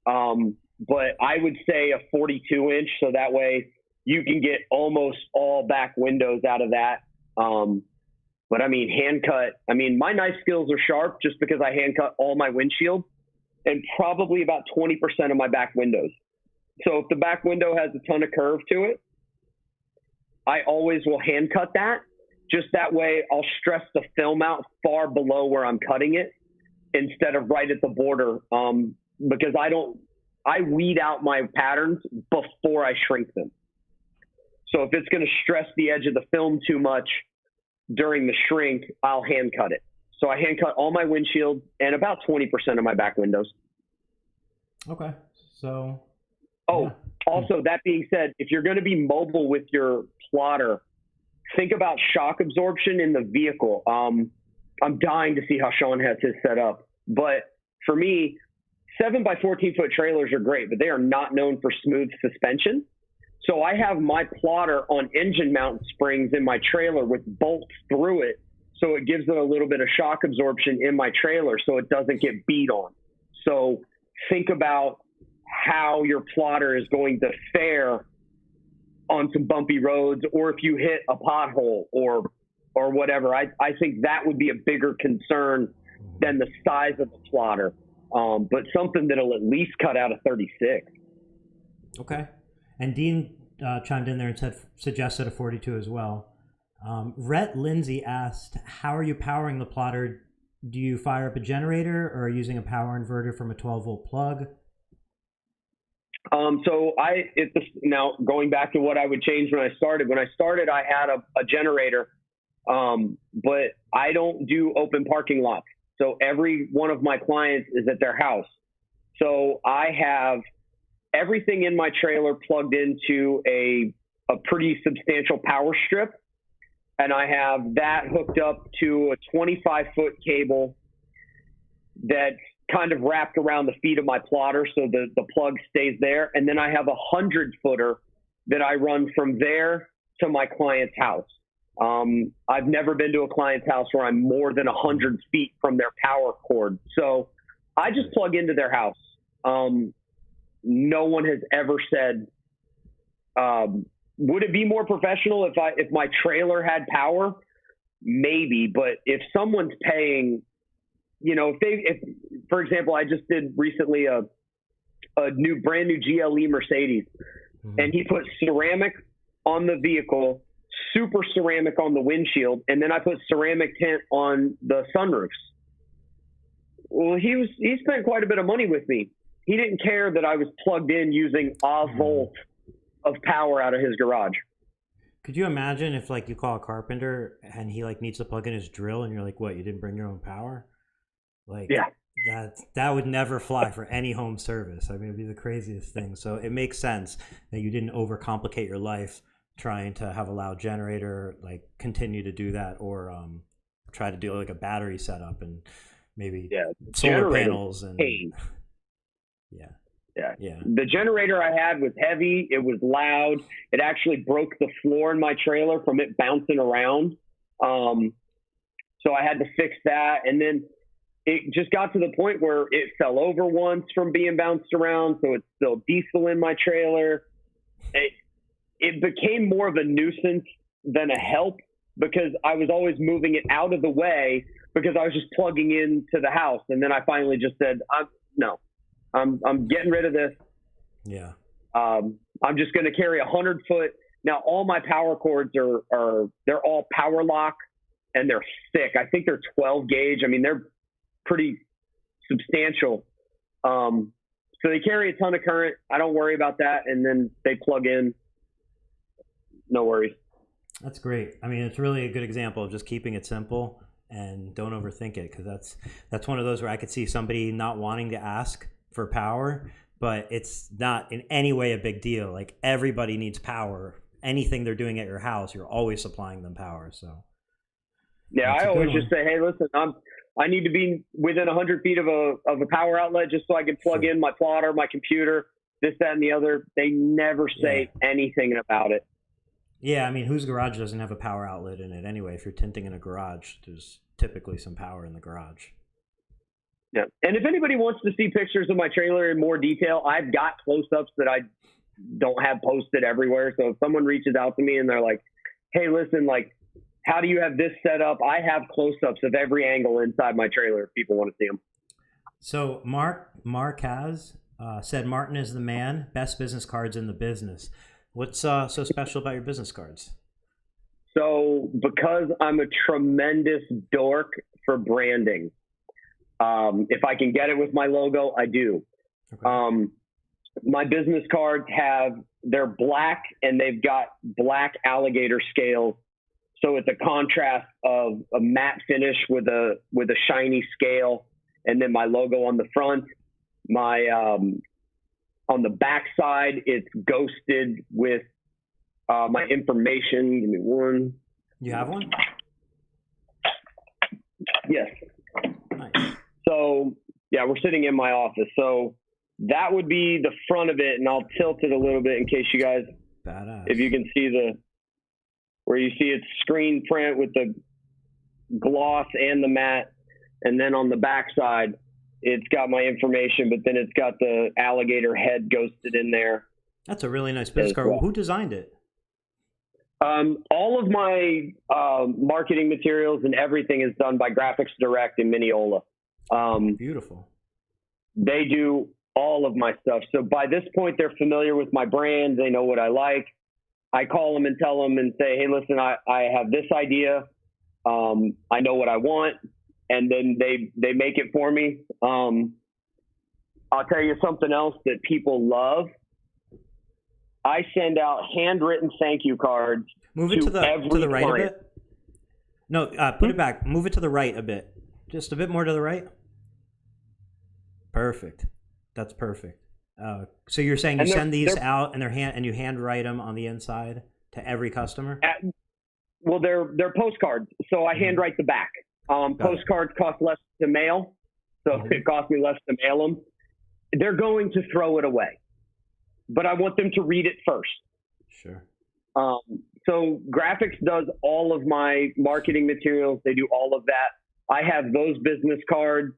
But I would say a 42-inch, so that way you can get almost all back windows out of that. But I mean, hand cut, my knife skills are sharp just because I hand cut all my windshield and probably about 20% of my back windows. So if the back window has a ton of curve to it, I always will hand cut that. Just that way I'll stress the film out far below where I'm cutting it instead of right at the border. Because I weed out my patterns before I shrink them. So if it's going to stress the edge of the film too much during the shrink, I'll hand cut it. So I hand cut all my windshield and about 20% of my back windows. Okay. So. Oh, also that being said, if you're going to be mobile with your plotter, think about shock absorption in the vehicle. I'm dying to see how Sean has his set up, but for me, 7 by 14 foot trailers are great, but they are not known for smooth suspension. So I have my plotter on engine mount springs in my trailer with bolts through it. So it gives it a little bit of shock absorption in my trailer so it doesn't get beat on. So think about how your plotter is going to fare on some bumpy roads, or if you hit a pothole or whatever. I think that would be a bigger concern than the size of the plotter. But something that'll at least cut out a 36. Okay. And Dean chimed in there and suggested a 42 as well. Rhett Lindsay asked, how are you powering the plotter? Do you fire up a generator or are you using a power inverter from a 12-volt plug? Now going back to what I would change when I started. When I started, I had a generator, but I don't do open parking lots. So every one of my clients is at their house. So I have everything in my trailer plugged into a pretty substantial power strip. And I have that hooked up to a 25-foot cable that's kind of wrapped around the feet of my plotter so the plug stays there. And then I have a 100-footer that I run from there to my client's house. I've never been to a client's house where I'm more than 100 feet from their power cord. So I just plug into their house. No one has ever said, would it be more professional if my trailer had power? Maybe, but if someone's paying, if for example, I just did recently a brand new GLE Mercedes, and he put ceramic on the vehicle, super ceramic on the windshield, and then I put ceramic tint on the sunroofs. Well, he spent quite a bit of money with me. He didn't care that I was plugged in using a volt of power out of his garage. Could you imagine if you call a carpenter and he needs to plug in his drill and you're like, what, you didn't bring your own power? Yeah. That would never fly for any home service. It'd be the craziest thing. So it makes sense that you didn't overcomplicate your life trying to have a loud generator, continue to do that, or try to do a battery setup and maybe solar panels and Yeah. The generator I had was heavy. It was loud. It actually broke the floor in my trailer from it bouncing around. So I had to fix that. And then it just got to the point where it fell over once from being bounced around. So it's still diesel in my trailer. It became more of a nuisance than a help because I was always moving it out of the way because I was just plugging into the house. And then I finally just said, I'm getting rid of this. Yeah. I'm just going to carry 100-foot. Now, all my power cords they're all power lock and they're thick. I think they're 12 gauge. I mean, they're pretty substantial. So they carry a ton of current. I don't worry about that. And then they plug in. No worries. That's great. I mean, it's really a good example of just keeping it simple and don't overthink it. Cause that's one of those where I could see somebody not wanting to ask for power, but it's not in any way a big deal. Like everybody needs power. Anything they're doing at your house, you're always supplying them power. So yeah, I always just say, hey, listen, I need to be within 100 feet of a power outlet just so I can plug in my plotter, my computer, this, that, and the other. They never say anything about it. Yeah, I mean, whose garage doesn't have a power outlet in it anyway? If you're tinting in a garage, there's typically some power in the garage. Yeah, and if anybody wants to see pictures of my trailer in more detail, I've got close-ups that I don't have posted everywhere. So if someone reaches out to me and they're like, hey, listen, like, how do you have this set up? I have close-ups of every angle inside my trailer if people want to see them. So Mark has said, Martin is the man, best business cards in the business. What's so special about your business cards? So because I'm a tremendous dork for branding, if I can get it with my logo, I do. Okay. My business cards they're black and they've got black alligator scales. So it's a contrast of a matte finish with a shiny scale. And then my logo on the front, on the back side, it's ghosted with my information. Give me one. You have one? Yes. Nice. So, yeah, we're sitting in my office. So that would be the front of it, and I'll tilt it a little bit in case you guys, badass. If you can see where you see it's screen print with the gloss and the matte. And then on the back side, it's got my information, but then it's got the alligator head ghosted in there. That's a really nice business card. Well. Who designed it? All of my marketing materials and everything is done by Graphics Direct in Mineola. Beautiful. They do all of my stuff. So by this point, they're familiar with my brand. They know what I like. I call them and tell them and say, hey, listen, I have this idea. I know what I want. And then they make it for me. I'll tell you something else that people love. I send out handwritten thank you cards. Move it to the right client. A bit. No, put it back. Move it to the right a bit. Just a bit more to the right. Perfect. That's perfect. So you're saying you send these out and you handwrite them on the inside to every customer? Well, they're postcards, so I handwrite the back. Postcards cost less to mail, so it costs me less to mail them. They're going to throw it away, but I want them to read it first. Sure. So Graphics does all of my marketing materials. They do all of that. I have those business cards.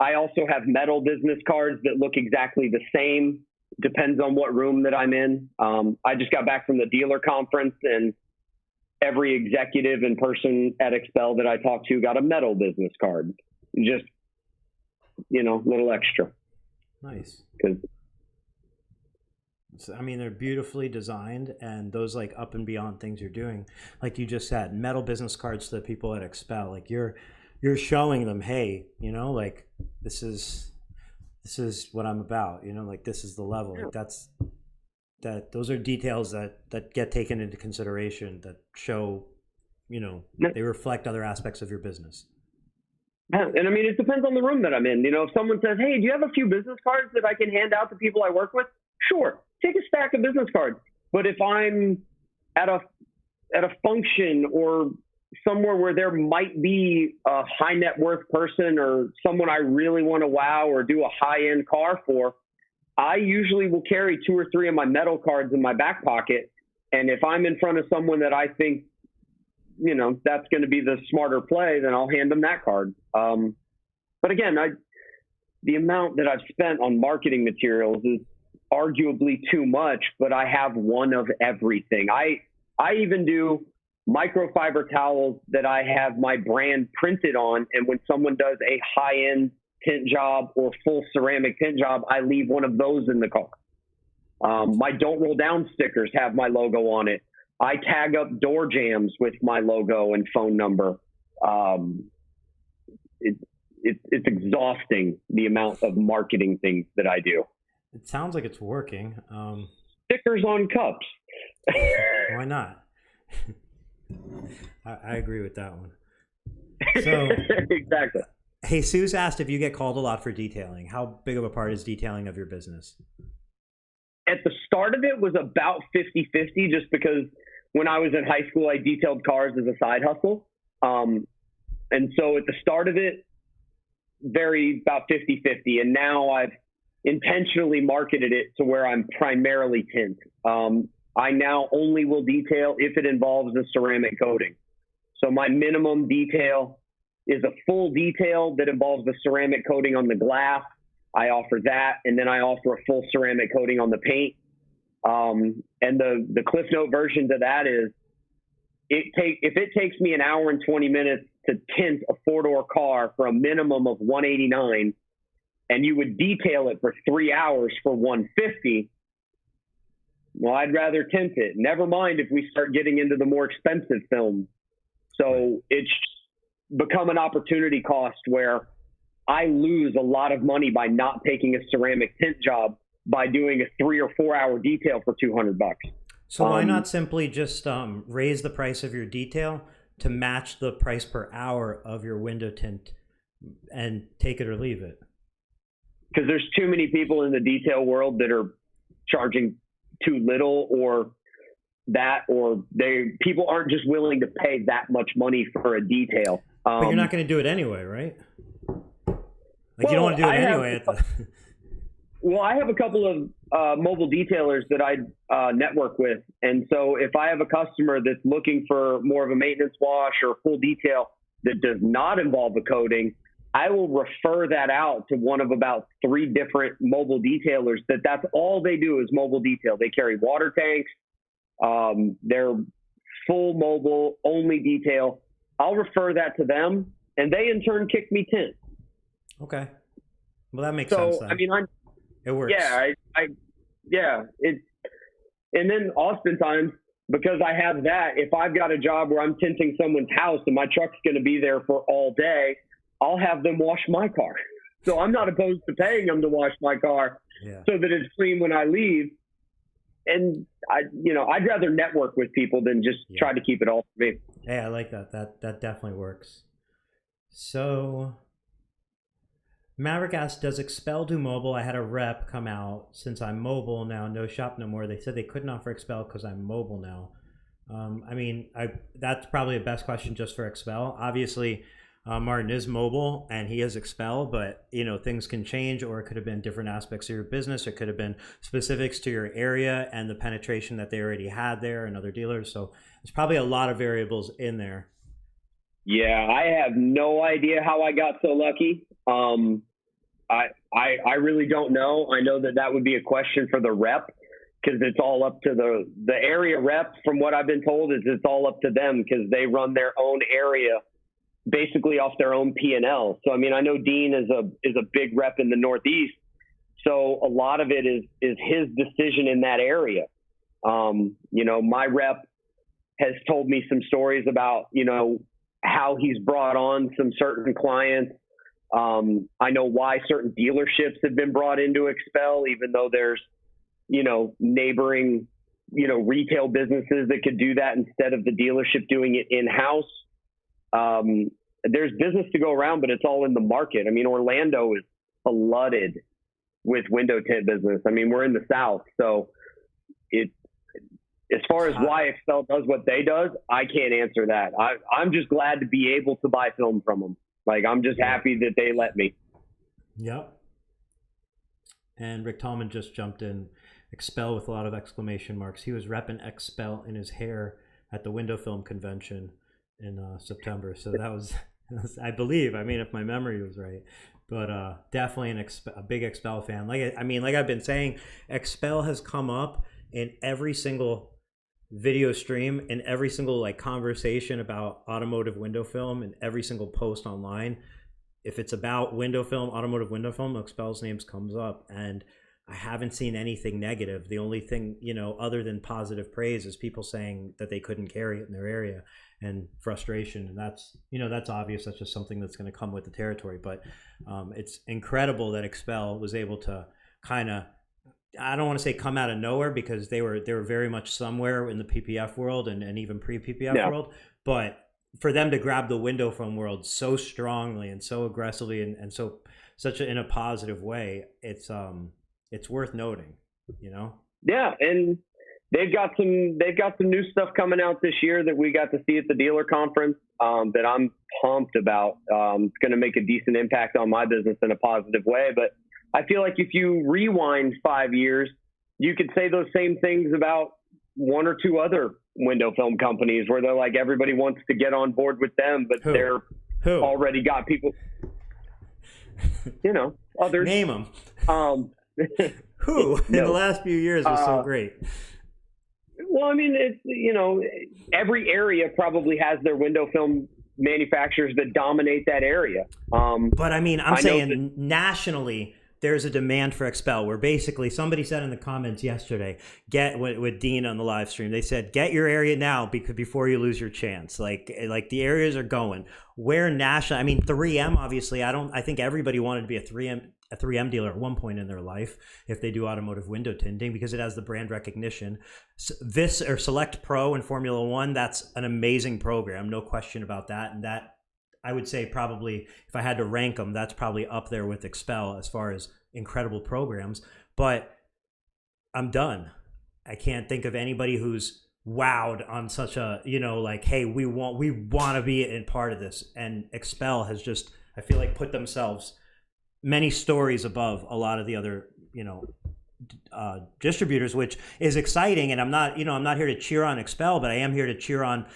I also have metal business cards that look exactly the same. Depends on what room that I'm in. I just got back from the dealer conference, and every executive and person at Expel that I talked to got a metal business card. Just, little extra. Nice. I mean, they're beautifully designed, and those like up and beyond things you're doing, like you just said, metal business cards to the people at Expel. Like you're showing them, hey, like this is what I'm about. Like this is the level. Like those are details that get taken into consideration that show, they reflect other aspects of your business. And I mean, it depends on the room that I'm in. If someone says, hey, do you have a few business cards that I can hand out to people I work with? Sure. Take a stack of business cards. But if I'm at a function or somewhere where there might be a high net worth person or someone I really want to wow or do a high end car for, I usually will carry 2 or 3 of my metal cards in my back pocket. And if I'm in front of someone that I think, that's going to be the smarter play, then I'll hand them that card. But again, the amount that I've spent on marketing materials is arguably too much, but I have one of everything. I even do microfiber towels that I have my brand printed on. And when someone does a high-end tint job or full ceramic tint job, I leave one of those in the car. My Don't Roll Down stickers have my logo on it. I tag up door jams with my logo and phone number. It's exhausting, the amount of marketing things that I do. It sounds like it's working. Stickers on cups. Why not? I agree with that one. So exactly. Jesus asked if you get called a lot for detailing. How big of a part is detailing of your business? At the start of it was about 50-50, just because when I was in high school, I detailed cars as a side hustle. And so at the start of it, about 50-50. And now I've intentionally marketed it to where I'm primarily tint. I now only will detail if it involves a ceramic coating. So my minimum detail is a full detail that involves the ceramic coating on the glass. I offer that, and then I offer a full ceramic coating on the paint. And the Cliff Note version to that is, if it takes me an hour and 20 minutes to tint a 4-door car for a minimum of $189, and you would detail it for 3 hours for $150, well, I'd rather tint it. Never mind if we start getting into the more expensive films. So it's become an opportunity cost where I lose a lot of money by not taking a ceramic tint job by doing a 3 or 4 hour detail for $200. So why not simply just raise the price of your detail to match the price per hour of your window tint and take it or leave it? Because there's too many people in the detail world that are charging too little, or people aren't just willing to pay that much money for a detail. But you're not going to do it anyway, right? You don't want to do it anyway. Well, I have a couple of mobile detailers that I network with. And so if I have a customer that's looking for more of a maintenance wash or a full detail that does not involve a coating, I will refer that out to one of about 3 different mobile detailers that's all they do is mobile detail. They carry water tanks. They're full mobile, only detail. I'll refer that to them, and they in turn kick me tint. Okay. Well, that makes sense then. I mean, it works. Yeah, and then oftentimes, because I have that, if I've got a job where I'm tinting someone's house and my truck's going to be there for all day, I'll have them wash my car. So I'm not opposed to paying them to wash my car so that it's clean when I leave. And I'd rather network with people than just try to keep it all for me. Yeah, I like that. That definitely works. So Maverick asked, does Expel do mobile? I had a rep come out. Since I'm mobile now, no shop no more. They said they couldn't offer Expel because I'm mobile now. That's probably the best question just for Expel. Obviously, Martin is mobile and he is Expel, but things can change, or it could have been different aspects of your business. It could have been specifics to your area and the penetration that they already had there and other dealers. So there's probably a lot of variables in there. Yeah, I have no idea how I got so lucky. I really don't know. I know that would be a question for the rep, because it's all up to the area rep. From what I've been told, is it's all up to them because they run their own area basically off their own P&L. So, I mean, I know Dean is a big rep in the Northeast. So a lot of it is his decision in that area. My rep has told me some stories about, how he's brought on some certain clients. I know why certain dealerships have been brought into Expel, even though there's, neighboring, retail businesses that could do that instead of the dealership doing it in-house. There's business to go around, but it's all in the market. I mean, Orlando is flooded with window tint business. I mean, we're in the South, so as far as why Expel does what they does, I can't answer that. I'm just glad to be able to buy film from them. Like, I'm just happy that they let me. Yep. And Rick Tallman just jumped in. Expel with a lot of exclamation marks. He was repping Expel in his hair at the window film convention in September. So that was, I believe, if my memory was right, but definitely a big Expel fan. Like I've been saying, Expel has come up in every single video stream, in every single like conversation about automotive window film, and every single post online. If it's about window film, automotive window film, Expel's names comes up, and I haven't seen anything negative. The only thing, other than positive praise, is people saying that they couldn't carry it in their area, and frustration. And that's obvious. That's just something that's going to come with the territory. But it's incredible that Expel was able to kind of, I don't want to say come out of nowhere, because they were very much somewhere in the PPF world and even pre-PPF world. But for them to grab the window film world so strongly and so aggressively and in a positive way, it's worth noting, Yeah, and they've got some new stuff coming out this year that we got to see at the dealer conference that I'm pumped about. It's going to make a decent impact on my business in a positive way. But I feel like if you rewind 5 years, you could say those same things about one or two other window film companies where they're like, everybody wants to get on board with them, but they're already got people, others. Name them. Who in the last few years was so great? Well, I mean, it's, every area probably has their window film manufacturers that dominate that area. But I mean, I'm saying nationally, there's a demand for Expel, where basically somebody said in the comments yesterday, with Dean on the live stream, they said, get your area now before you lose your chance. Like the areas are going. Where national, I mean, 3M, obviously, I think everybody wanted to be a 3M dealer at one point in their life if they do automotive window tinting, because it has the brand recognition. This or Select Pro in Formula One, that's an amazing program, no question about that. And that, I would say, probably, if I had to rank them, that's probably up there with Expel as far as incredible programs. But I'm done. I can't think of anybody who's wowed on such a, hey, we want to be in part of this. And Expel has just, I feel like, put themselves many stories above a lot of the other, distributors, which is exciting. And I'm not here to cheer on Expel, but I am here to cheer on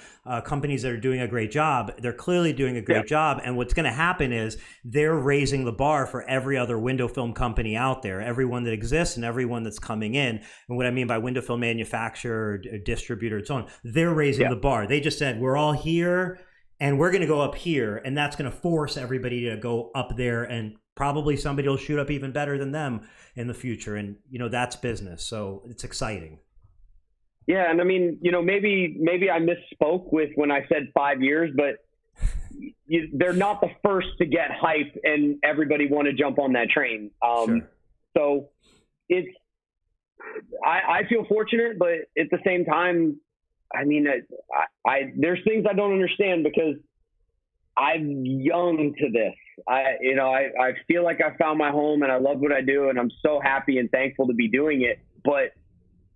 companies that are doing a great job. They're clearly doing a great job. And what's going to happen is they're raising the bar for every other window film company out there, everyone that exists and everyone that's coming in. And what I mean by window film manufacturer, or distributor, and so on, they're raising the bar. They just said, we're all here and we're going to go up here. And that's going to force everybody to go up there, and probably somebody will shoot up even better than them in the future. And, that's business. So it's exciting. Yeah. And I mean, maybe I misspoke with when I said 5 years, but they're not the first to get hype and everybody want to jump on that train. Sure. So I feel fortunate, but at the same time, I mean, there's things I don't understand because I'm young to this. I feel like I found my home and I love what I do, and I'm so happy and thankful to be doing it. But,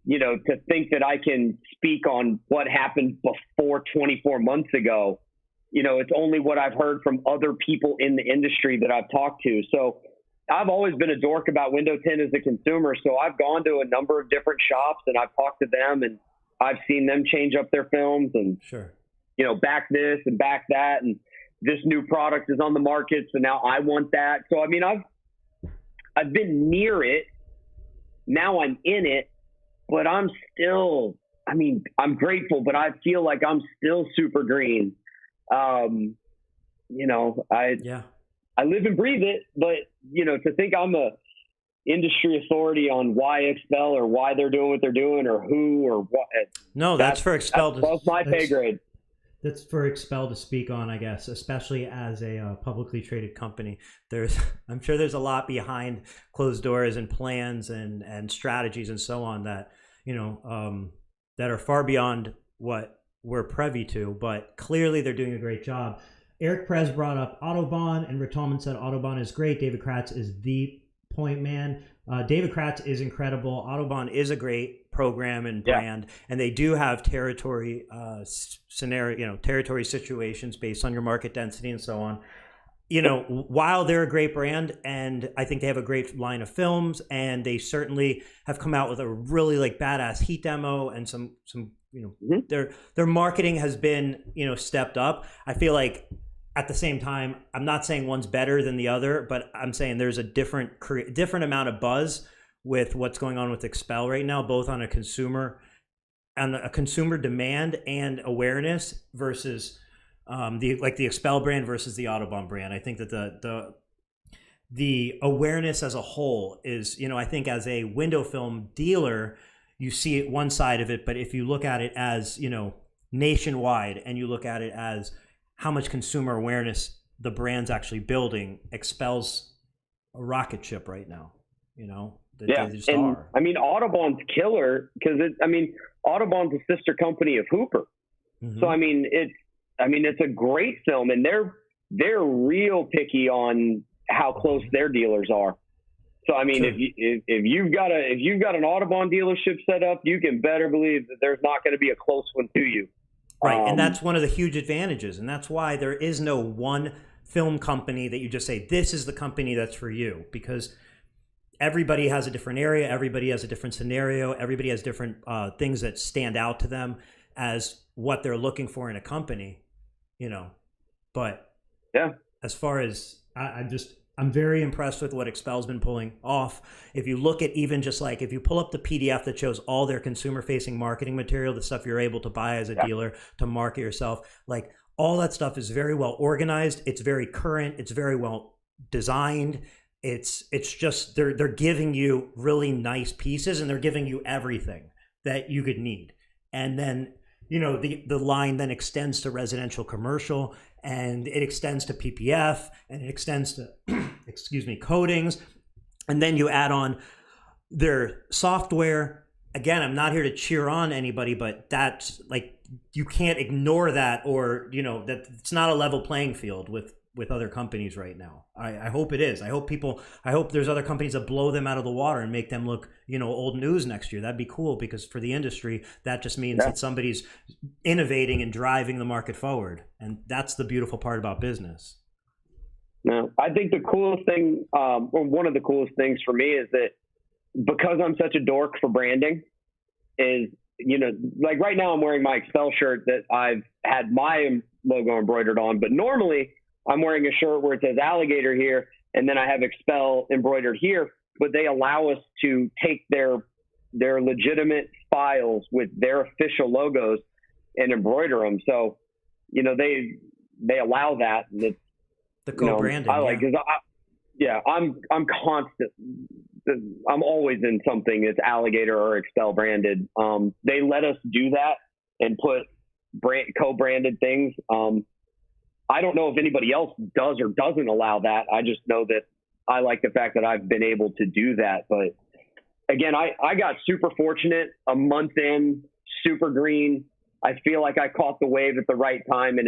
to think that I can speak on what happened before 24 months ago, it's only what I've heard from other people in the industry that I've talked to. So I've always been a dork about window tint as a consumer. So I've gone to a number of different shops and I've talked to them, and I've seen them change up their films and, sure, back this and back that. And this new product is on the market, so now I want that. So, I mean, I've been near it. Now I'm in it, but I'm still, I'm grateful, but I feel like I'm still super green. I live and breathe it, but, to think I'm a industry authority on why Expel or why they're doing what they're doing or who or what. No, that's for Expel. That's my pay grade. That's for Expel to speak on, I guess, especially as a publicly traded company. I'm sure there's a lot behind closed doors and plans and strategies and so on that, that are far beyond what we're privy to, but clearly they're doing a great job. Eric Perez brought up Autobahn, and Rick Tallman said Autobahn is great. David Kratz is the point man. David Kratz is incredible. Autobahn is a great program and brand, and they do have territory territory situations based on your market density and so on. While they're a great brand, and I think they have a great line of films, and they certainly have come out with a really badass heat demo and some their marketing has been stepped up. I feel like at the same time, I'm not saying one's better than the other, but I'm saying there's a different amount of buzz with what's going on with Expel right now, both on a consumer demand and awareness versus the Expel brand versus the Autobahn brand. I think that the awareness as a whole is, I think as a window film dealer, you see it one side of it, but if you look at it as, nationwide, and you look at it as how much consumer awareness the brand's actually building, Expel's a rocket ship right now, They just are. I mean, Autobahn's killer because Autobahn's a sister company of Hooper. Mm-hmm. So it's a great film, and they're real picky on how close their dealers are. So if you've got an Autobahn dealership set up, you can better believe that there's not going to be a close one to you. Right, and that's one of the huge advantages, and that's why there is no one film company that you just say, this is the company that's for you, because everybody has a different area, everybody has a different scenario, everybody has different things that stand out to them as what they're looking for in a company, But yeah, as far as I'm very impressed with what Expel's been pulling off. If you look at even just like, if you pull up the PDF that shows all their consumer-facing marketing material, the stuff you're able to buy as a dealer to market yourself, like all that stuff is very well organized. It's very current. It's very well designed. It's just they're giving you really nice pieces, and they're giving you everything that you could need. And then the line then extends to residential, commercial, and it extends to PPF, and it extends to coatings, and then you add on their software. Again, I'm not here to cheer on anybody, but that's like, you can't ignore that, or that it's not a level playing field with other companies right now. I hope it is. I hope there's other companies that blow them out of the water and make them look, old news next year. That'd be cool, because for the industry, that just means that somebody's innovating and driving the market forward. And that's the beautiful part about business. No, I think the coolest thing, or one of the coolest things for me, is that because I'm such a dork for branding, is, like right now I'm wearing my Expel shirt that I've had my logo embroidered on, but normally I'm wearing a shirt where it says Alligator here, and then I have Expel embroidered here, but they allow us to take their legitimate files with their official logos and embroider them. So, they allow that. And it's the co-branding. I like, cause I'm constant. I'm always in something that's Alligator or Expel branded. They let us do that and put co-branded things. I don't know if anybody else does or doesn't allow that. I just know that I like the fact that I've been able to do that. But again, I got super fortunate a month in, super green. I feel like I caught the wave at the right time, and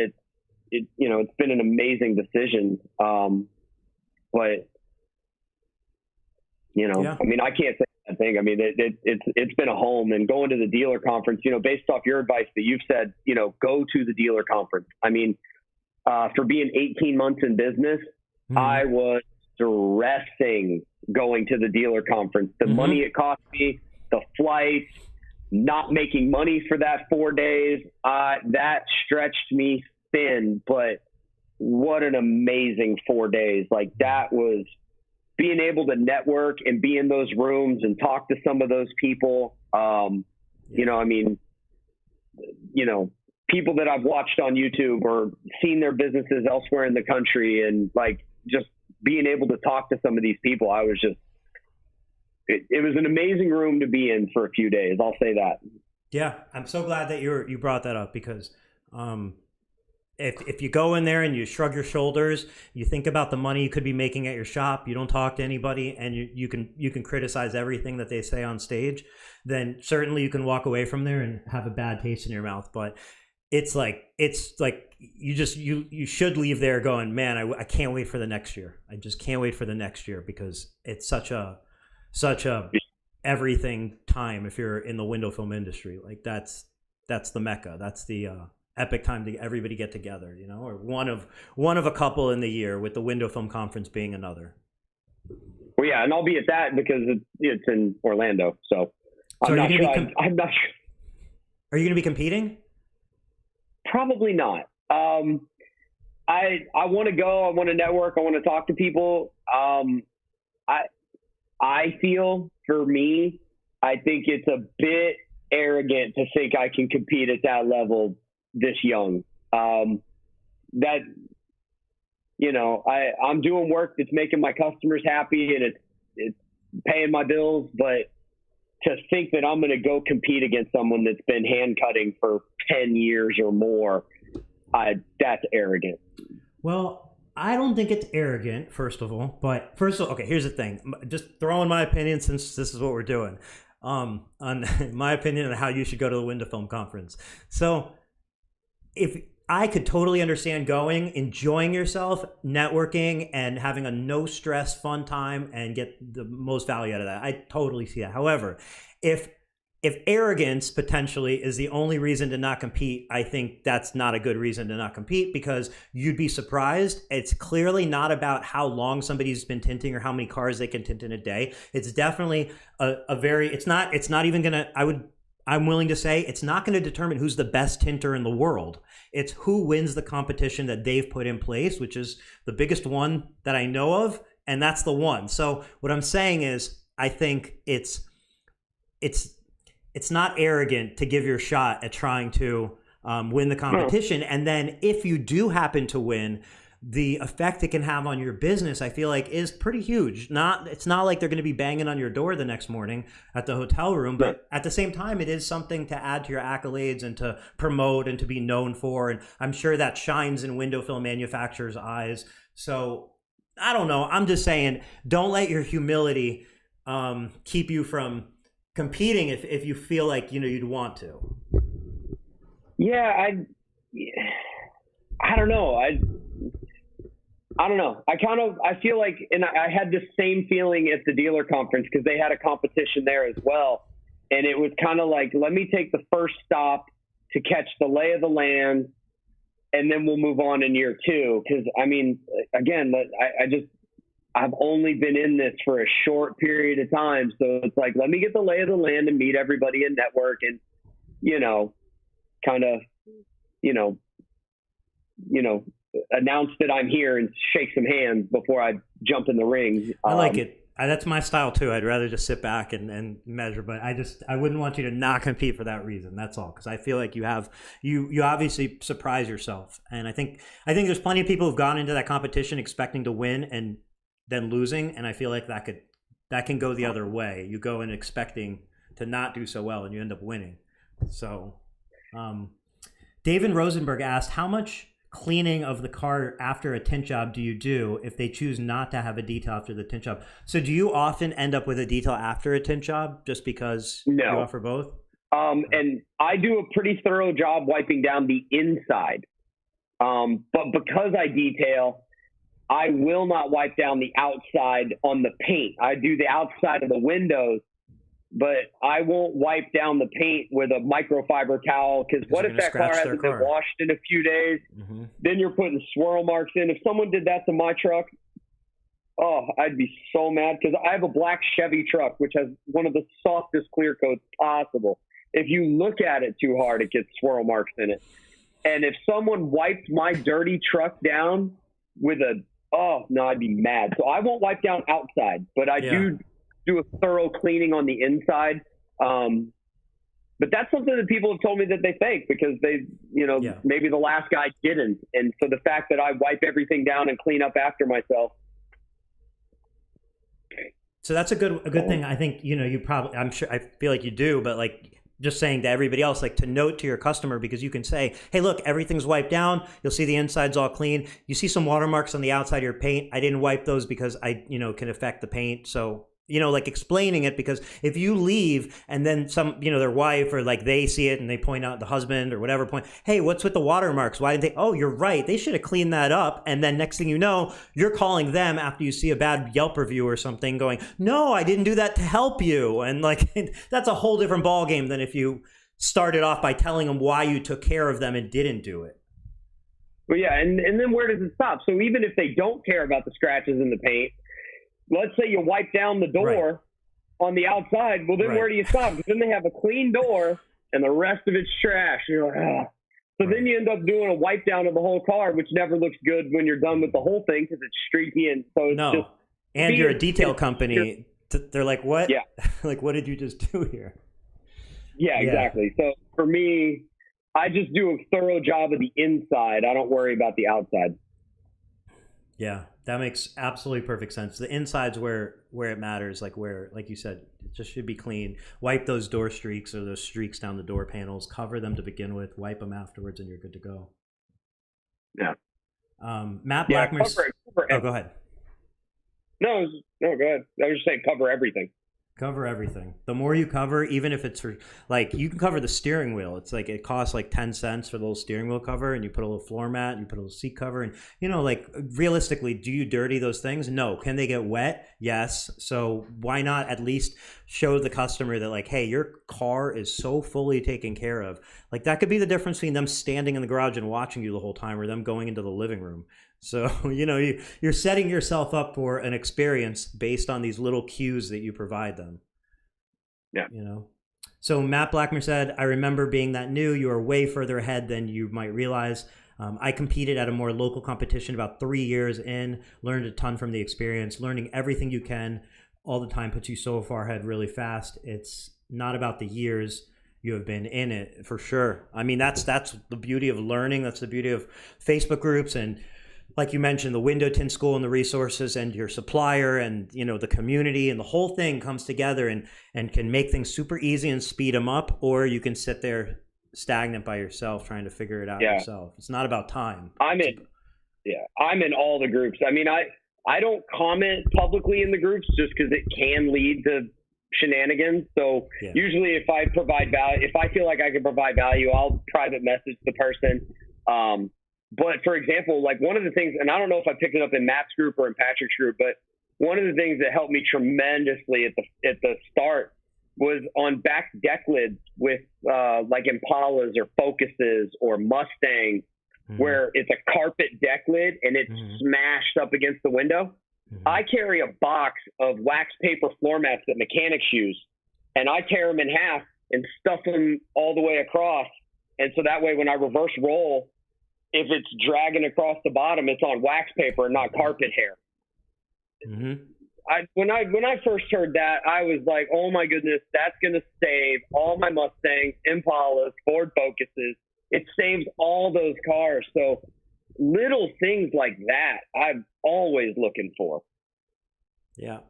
it's been an amazing decision. But I can't say that thing. It's been a home, and going to the dealer conference, based off your advice that you've said, go to the dealer conference. For being 18 months in business, I was stressing going to the dealer conference. The money it cost me, the flights, not making money for that 4 days, that stretched me thin. But what an amazing 4 days. Like, that was being able to network and be in those rooms and talk to some of those people. People that I've watched on YouTube or seen their businesses elsewhere in the country, and like just being able to talk to some of these people, I was just, it was an amazing room to be in for a few days. I'll say that. Yeah. I'm so glad that you brought that up, because if you go in there and you shrug your shoulders, you think about the money you could be making at your shop, you don't talk to anybody, and you can criticize everything that they say on stage, then certainly you can walk away from there and have a bad taste in your mouth. But it's like you should leave there going, man, I can't wait for the next year. I just can't wait for the next year, because it's such a everything time if you're in the window film industry. Like that's the mecca. That's the epic time to everybody get together, or one of a couple in the year, with the window film conference being another. Well, yeah, and I'll be at that because it's in Orlando. So I'm not sure. I'm not sure. Are you going to be competing? Probably not. I want to go. I want to network. I want to talk to people. I feel, for me, I think it's a bit arrogant to think I can compete at that level this young. That, I'm doing work that's making my customers happy, and it's paying my bills, but to think that I'm going to go compete against someone that's been hand cutting for 10 years or more, that's arrogant. Well, I don't think it's arrogant, first of all. But okay, here's the thing. Just throwing my opinion, since this is what we're doing, on my opinion on how you should go to the window film conference. So if I could totally understand going, enjoying yourself, networking, and having a no stress, fun time, and get the most value out of that. I totally see that. However, if arrogance potentially is the only reason to not compete, I think that's not a good reason to not compete, because you'd be surprised. It's clearly not about how long somebody's been tinting or how many cars they can tint in a day. It's definitely it's not even gonna, I'm willing to say it's not going to determine who's the best tinter in the world. It's who wins the competition that they've put in place, which is the biggest one that I know of, and that's the one. So what I'm saying is, I think it's not arrogant to give your shot at trying to win the competition. And then if you do happen to win, the effect it can have on your business, I feel like, is pretty huge. It's not like they're going to be banging on your door the next morning at the hotel room, but at the same time, it is something to add to your accolades and to promote and to be known for. And I'm sure that shines in window film manufacturers' eyes. So I don't know. I'm just saying, don't let your humility keep you from competing if you feel like, you'd want to. Yeah, I don't know. I don't know. I feel like, and I had the same feeling at the dealer conference, because they had a competition there as well. And it was kind of like, let me take the first stop to catch the lay of the land, and then we'll move on in year two. Because, I mean, again, I've only been in this for a short period of time. So it's like, let me get the lay of the land and meet everybody and network and, kind of, announce that I'm here and shake some hands before I jump in the ring. I like it. That's my style too. I'd rather just sit back and measure, but I wouldn't want you to not compete for that reason. That's all. Cause I feel like you obviously surprise yourself. And I think there's plenty of people who've gone into that competition expecting to win and then losing. And I feel like that can go the other way. You go in expecting to not do so well and you end up winning. So, David Rosenberg asked, how much cleaning of the car after a tint job do you do if they choose not to have a detail after the tint job? So do you often end up with a detail after a tint job just because you offer both? And I do a pretty thorough job wiping down the inside. But because I detail, I will not wipe down the outside on the paint. I do the outside of the windows, but I won't wipe down the paint with a microfiber towel, because what if that car hasn't been washed in a few days? Mm-hmm. Then you're putting swirl marks in. If someone did that to my truck, I'd be so mad, because I have a black Chevy truck, which has one of the softest clear coats possible. If you look at it too hard, it gets swirl marks in it. And if someone wiped my dirty truck down with I'd be mad. So I won't wipe down outside, but I do a thorough cleaning on the inside. But that's something that people have told me that they think, because they, maybe the last guy didn't. And so the fact that I wipe everything down and clean up after myself. So that's a good thing. I think, I'm sure, I feel like you do, but like just saying to everybody else, like to note to your customer, because you can say, hey, look, everything's wiped down. You'll see the inside's all clean. You see some watermarks on the outside of your paint. I didn't wipe those because I, can affect the paint. So, like explaining it, because if you leave and then some, their wife or like they see it and they point out, the husband or whatever point, hey, what's with the watermarks? Why didn't they? Oh, you're right. They should have cleaned that up. And then next thing you know, you're calling them after you see a bad Yelp review or something going, no, I didn't do that to help you. And like, that's a whole different ballgame than if you started off by telling them why you took care of them and didn't do it. Well, yeah. And then where does it stop? So even if they don't care about the scratches in the paint, let's say you wipe down the door on the outside. Well, then where do you stop? Because then they have a clean door and the rest of it's trash. You're like, So then you end up doing a wipe down of the whole car, which never looks good when you're done with the whole thing because it's streaky. And so it's just, and you're a detail company. They're like, what? Yeah. Like, what did you just do here? Yeah, exactly. So for me, I just do a thorough job of the inside. I don't worry about the outside. Yeah, that makes absolutely perfect sense. The inside's where it matters, like you said, it just should be clean. Wipe those door streaks or those streaks down the door panels, cover them to begin with, wipe them afterwards, and you're good to go. Yeah. Matt Blackmer. Cover go ahead. No, go ahead. I was just saying cover everything. Cover everything. The more you cover, even if it's for, like, you can cover the steering wheel. It's like, it costs like 10 cents for the little steering wheel cover, and you put a little floor mat, and you put a little seat cover, and, you know, like, realistically, do you dirty those things? No. Can they get wet? Yes. So why not at least show the customer that, like, hey, your car is so fully taken care of. Like, that could be the difference between them standing in the garage and watching you the whole time or them going into the living room. So, you know, you're setting yourself up for an experience based on these little cues that you provide them. Yeah. You know? So Matt Blackmer said, I remember being that new, you are way further ahead than you might realize. I competed at a more local competition about 3 years in, learned a ton from the experience. Learning everything you can all the time puts you so far ahead really fast. It's not about the years you have been in it, for sure. I mean, that's the beauty of learning. That's the beauty of Facebook groups and, like you mentioned, the window tint school and the resources and your supplier and, you know, the community, and the whole thing comes together and can make things super easy and speed them up, or you can sit there stagnant by yourself trying to figure it out yourself. It's not about time. I'm in all the groups. I mean, I don't comment publicly in the groups just because it can lead to shenanigans. So usually if I provide value, if I feel like I can provide value, I'll private message the person. But for example, like one of the things, and I don't know if I picked it up in Matt's group or in Patrick's group, but one of the things that helped me tremendously at the start was on back deck lids with like Impalas or Focuses or Mustangs, where it's a carpet deck lid and it's smashed up against the window. I carry a box of wax paper floor mats that mechanics use, and I tear them in half and stuff them all the way across. And so that way, when I reverse roll, if it's dragging across the bottom, it's on wax paper and not carpet hair. When I first heard that, I was like, oh my goodness, that's going to save all my Mustangs, Impalas, Ford Focuses. It saves all those cars. So little things like that, I'm always looking for. Yeah.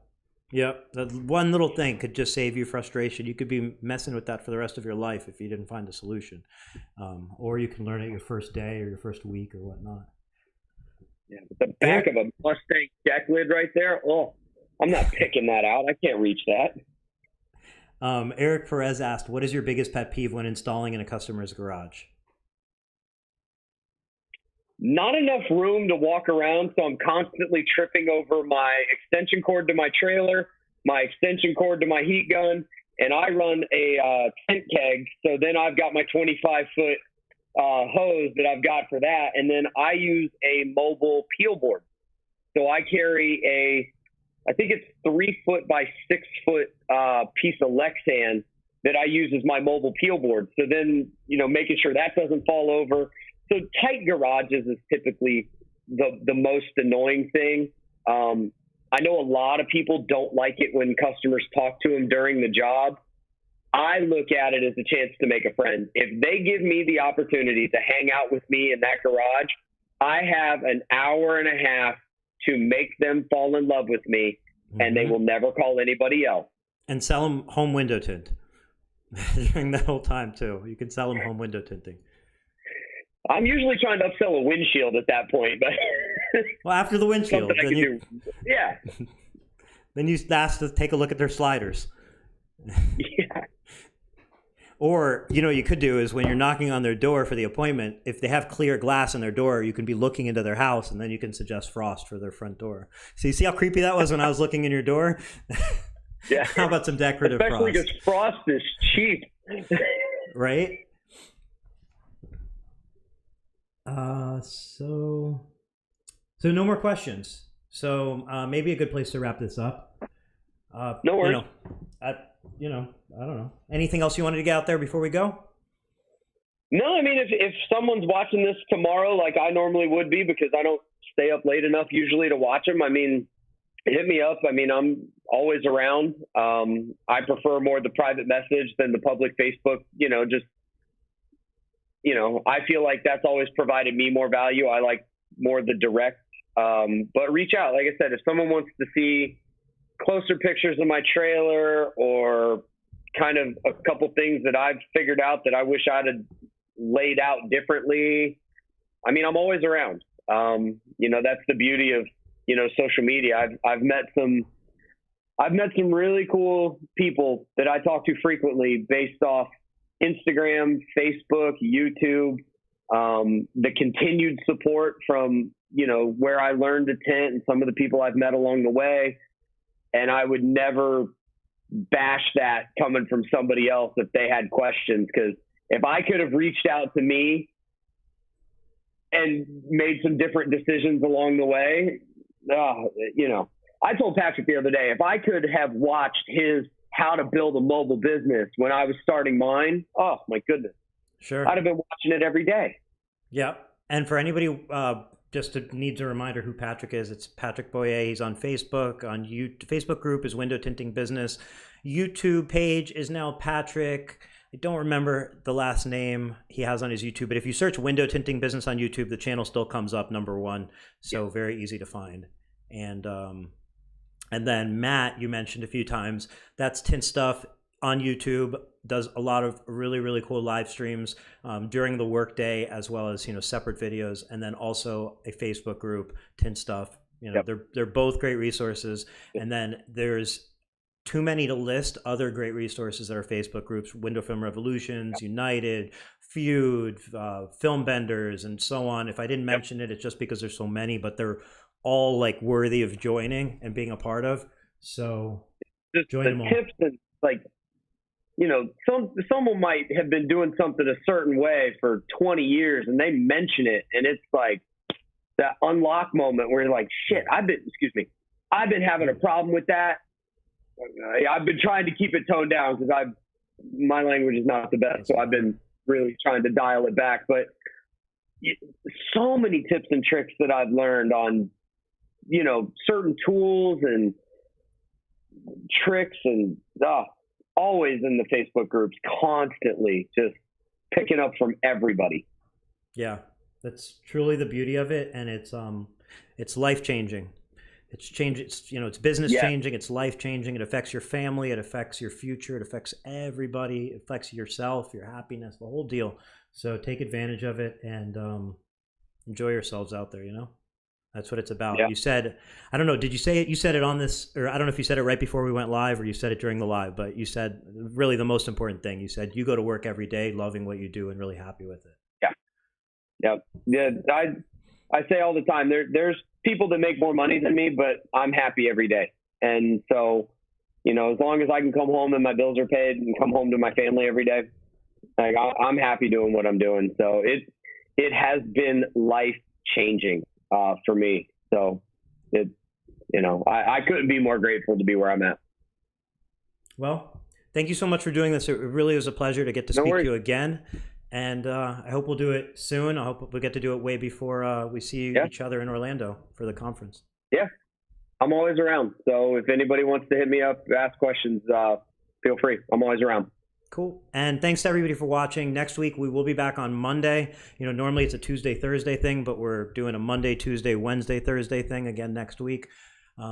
Yep. That one little thing could just save you frustration. You could be messing with that for the rest of your life if you didn't find a solution. Or you can learn it your first day or your first week or whatnot. Yeah, but the back of a Mustang deck lid right there, oh, I'm not picking that out. I can't reach that. Eric Perez asked, what is your biggest pet peeve when installing in a customer's garage? Not enough room to walk around, so I'm constantly tripping over my extension cord to my trailer, my extension cord to my heat gun, and I run a tent keg, so then I've got my 25-foot hose that I've got for that, and then I use a mobile peel board. So I carry I think it's 3-foot by 6-foot piece of Lexan that I use as my mobile peel board. So then, you know, making sure that doesn't fall over. So tight garages is typically the most annoying thing. I know a lot of people don't like it when customers talk to them during the job. I look at it as a chance to make a friend. If they give me the opportunity to hang out with me in that garage, I have an hour and a half to make them fall in love with me, and they will never call anybody else. And sell them home window tint during that whole time too. You can sell them home window tinting. I'm usually trying to upsell a windshield at that point, but well, after the windshield, then then you ask to take a look at their sliders. Yeah. Or, you know, you could do is when you're knocking on their door for the appointment, if they have clear glass in their door, you can be looking into their house, and then you can suggest frost for their front door. So you see how creepy that was when I was looking in your door? Yeah. How about some decorative Especially frost? because frost is cheap. Right? So no more questions. So maybe a good place to wrap this up. No worries. I don't know. Anything else you wanted to get out there before we go? No, I mean, if someone's watching this tomorrow, like I normally would be, because I don't stay up late enough usually to watch them, I mean, hit me up. I mean, I'm always around. I prefer more the private message than the public Facebook, just, I feel like that's always provided me more value. I like more the direct, but reach out. Like I said, if someone wants to see closer pictures of my trailer or kind of a couple things that I've figured out that I wish I'd have laid out differently, I mean, I'm always around. That's the beauty of, social media. I've met some really cool people that I talk to frequently based off Instagram, Facebook, YouTube, the continued support from, where I learned to tint and some of the people I've met along the way. And I would never bash that coming from somebody else if they had questions, because if I could have reached out to me and made some different decisions along the way, I told Patrick the other day, if I could have watched his how to build a mobile business when I was starting mine, oh my goodness. Sure. I'd have been watching it every day. Yeah. And for anybody just needs a reminder who Patrick is, it's Patrick Boyer. He's on Facebook. Facebook group is Window Tinting Business. YouTube page is now Patrick. I don't remember the last name he has on his YouTube, but if you search Window Tinting Business on YouTube, the channel still comes up #1. So very easy to find. And then Matt, you mentioned a few times, that's Tint Stuff on YouTube, does a lot of really, really cool live streams during the workday, as well as, separate videos. And then also a Facebook group, Tint Stuff. They're both great resources. And then there's too many to list other great resources that are Facebook groups: Window Film Revolutions, United, Feud, Film Benders, and so on. If I didn't mention it, it's just because there's so many, but they're all like worthy of joining and being a part of. So just join them all. Tips and someone might have been doing something a certain way for 20 years and they mention it, and it's like that unlock moment where you're like, shit, I've been having a problem with that. I've been trying to keep it toned down because my language is not the best, so I've been really trying to dial it back. But so many tips and tricks that I've learned on, certain tools and tricks, and always in the Facebook groups, constantly just picking up from everybody. Yeah, that's truly the beauty of it, and it's life changing. It's changing. It's business changing. It's life changing. It affects your family. It affects your future. It affects everybody. It affects yourself, your happiness, the whole deal. So take advantage of it and enjoy yourselves out there. That's what it's about. Yeah. You said, I don't know, did you say it? You said it on this, or I don't know if you said it right before we went live or you said it during the live, but you said really the most important thing. You said you go to work every day loving what you do and really happy with it. Yeah. I say all the time, there's people that make more money than me, but I'm happy every day. And so, as long as I can come home and my bills are paid and come home to my family every day, like I'm happy doing what I'm doing. So it has been life changing for me. So I couldn't be more grateful to be where I'm at. Well, thank you so much for doing this. It really was a pleasure to get to speak to you again. And I hope we'll do it soon. I hope we'll get to do it way before we see each other in Orlando for the conference. Yeah, I'm always around. So if anybody wants to hit me up, ask questions, feel free. I'm always around. Cool. And thanks to everybody for watching. Next week, we will be back on Monday. Normally it's a Tuesday, Thursday thing, but we're doing a Monday, Tuesday, Wednesday, Thursday thing again next week.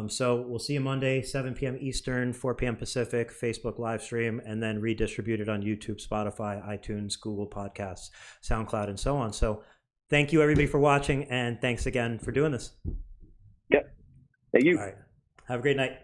So we'll see you Monday, 7 p.m. Eastern, 4 p.m. Pacific, Facebook live stream, and then redistributed on YouTube, Spotify, iTunes, Google Podcasts, SoundCloud, and so on. So thank you, everybody, for watching, and thanks again for doing this. Yep. Thank you. All right. Have a great night.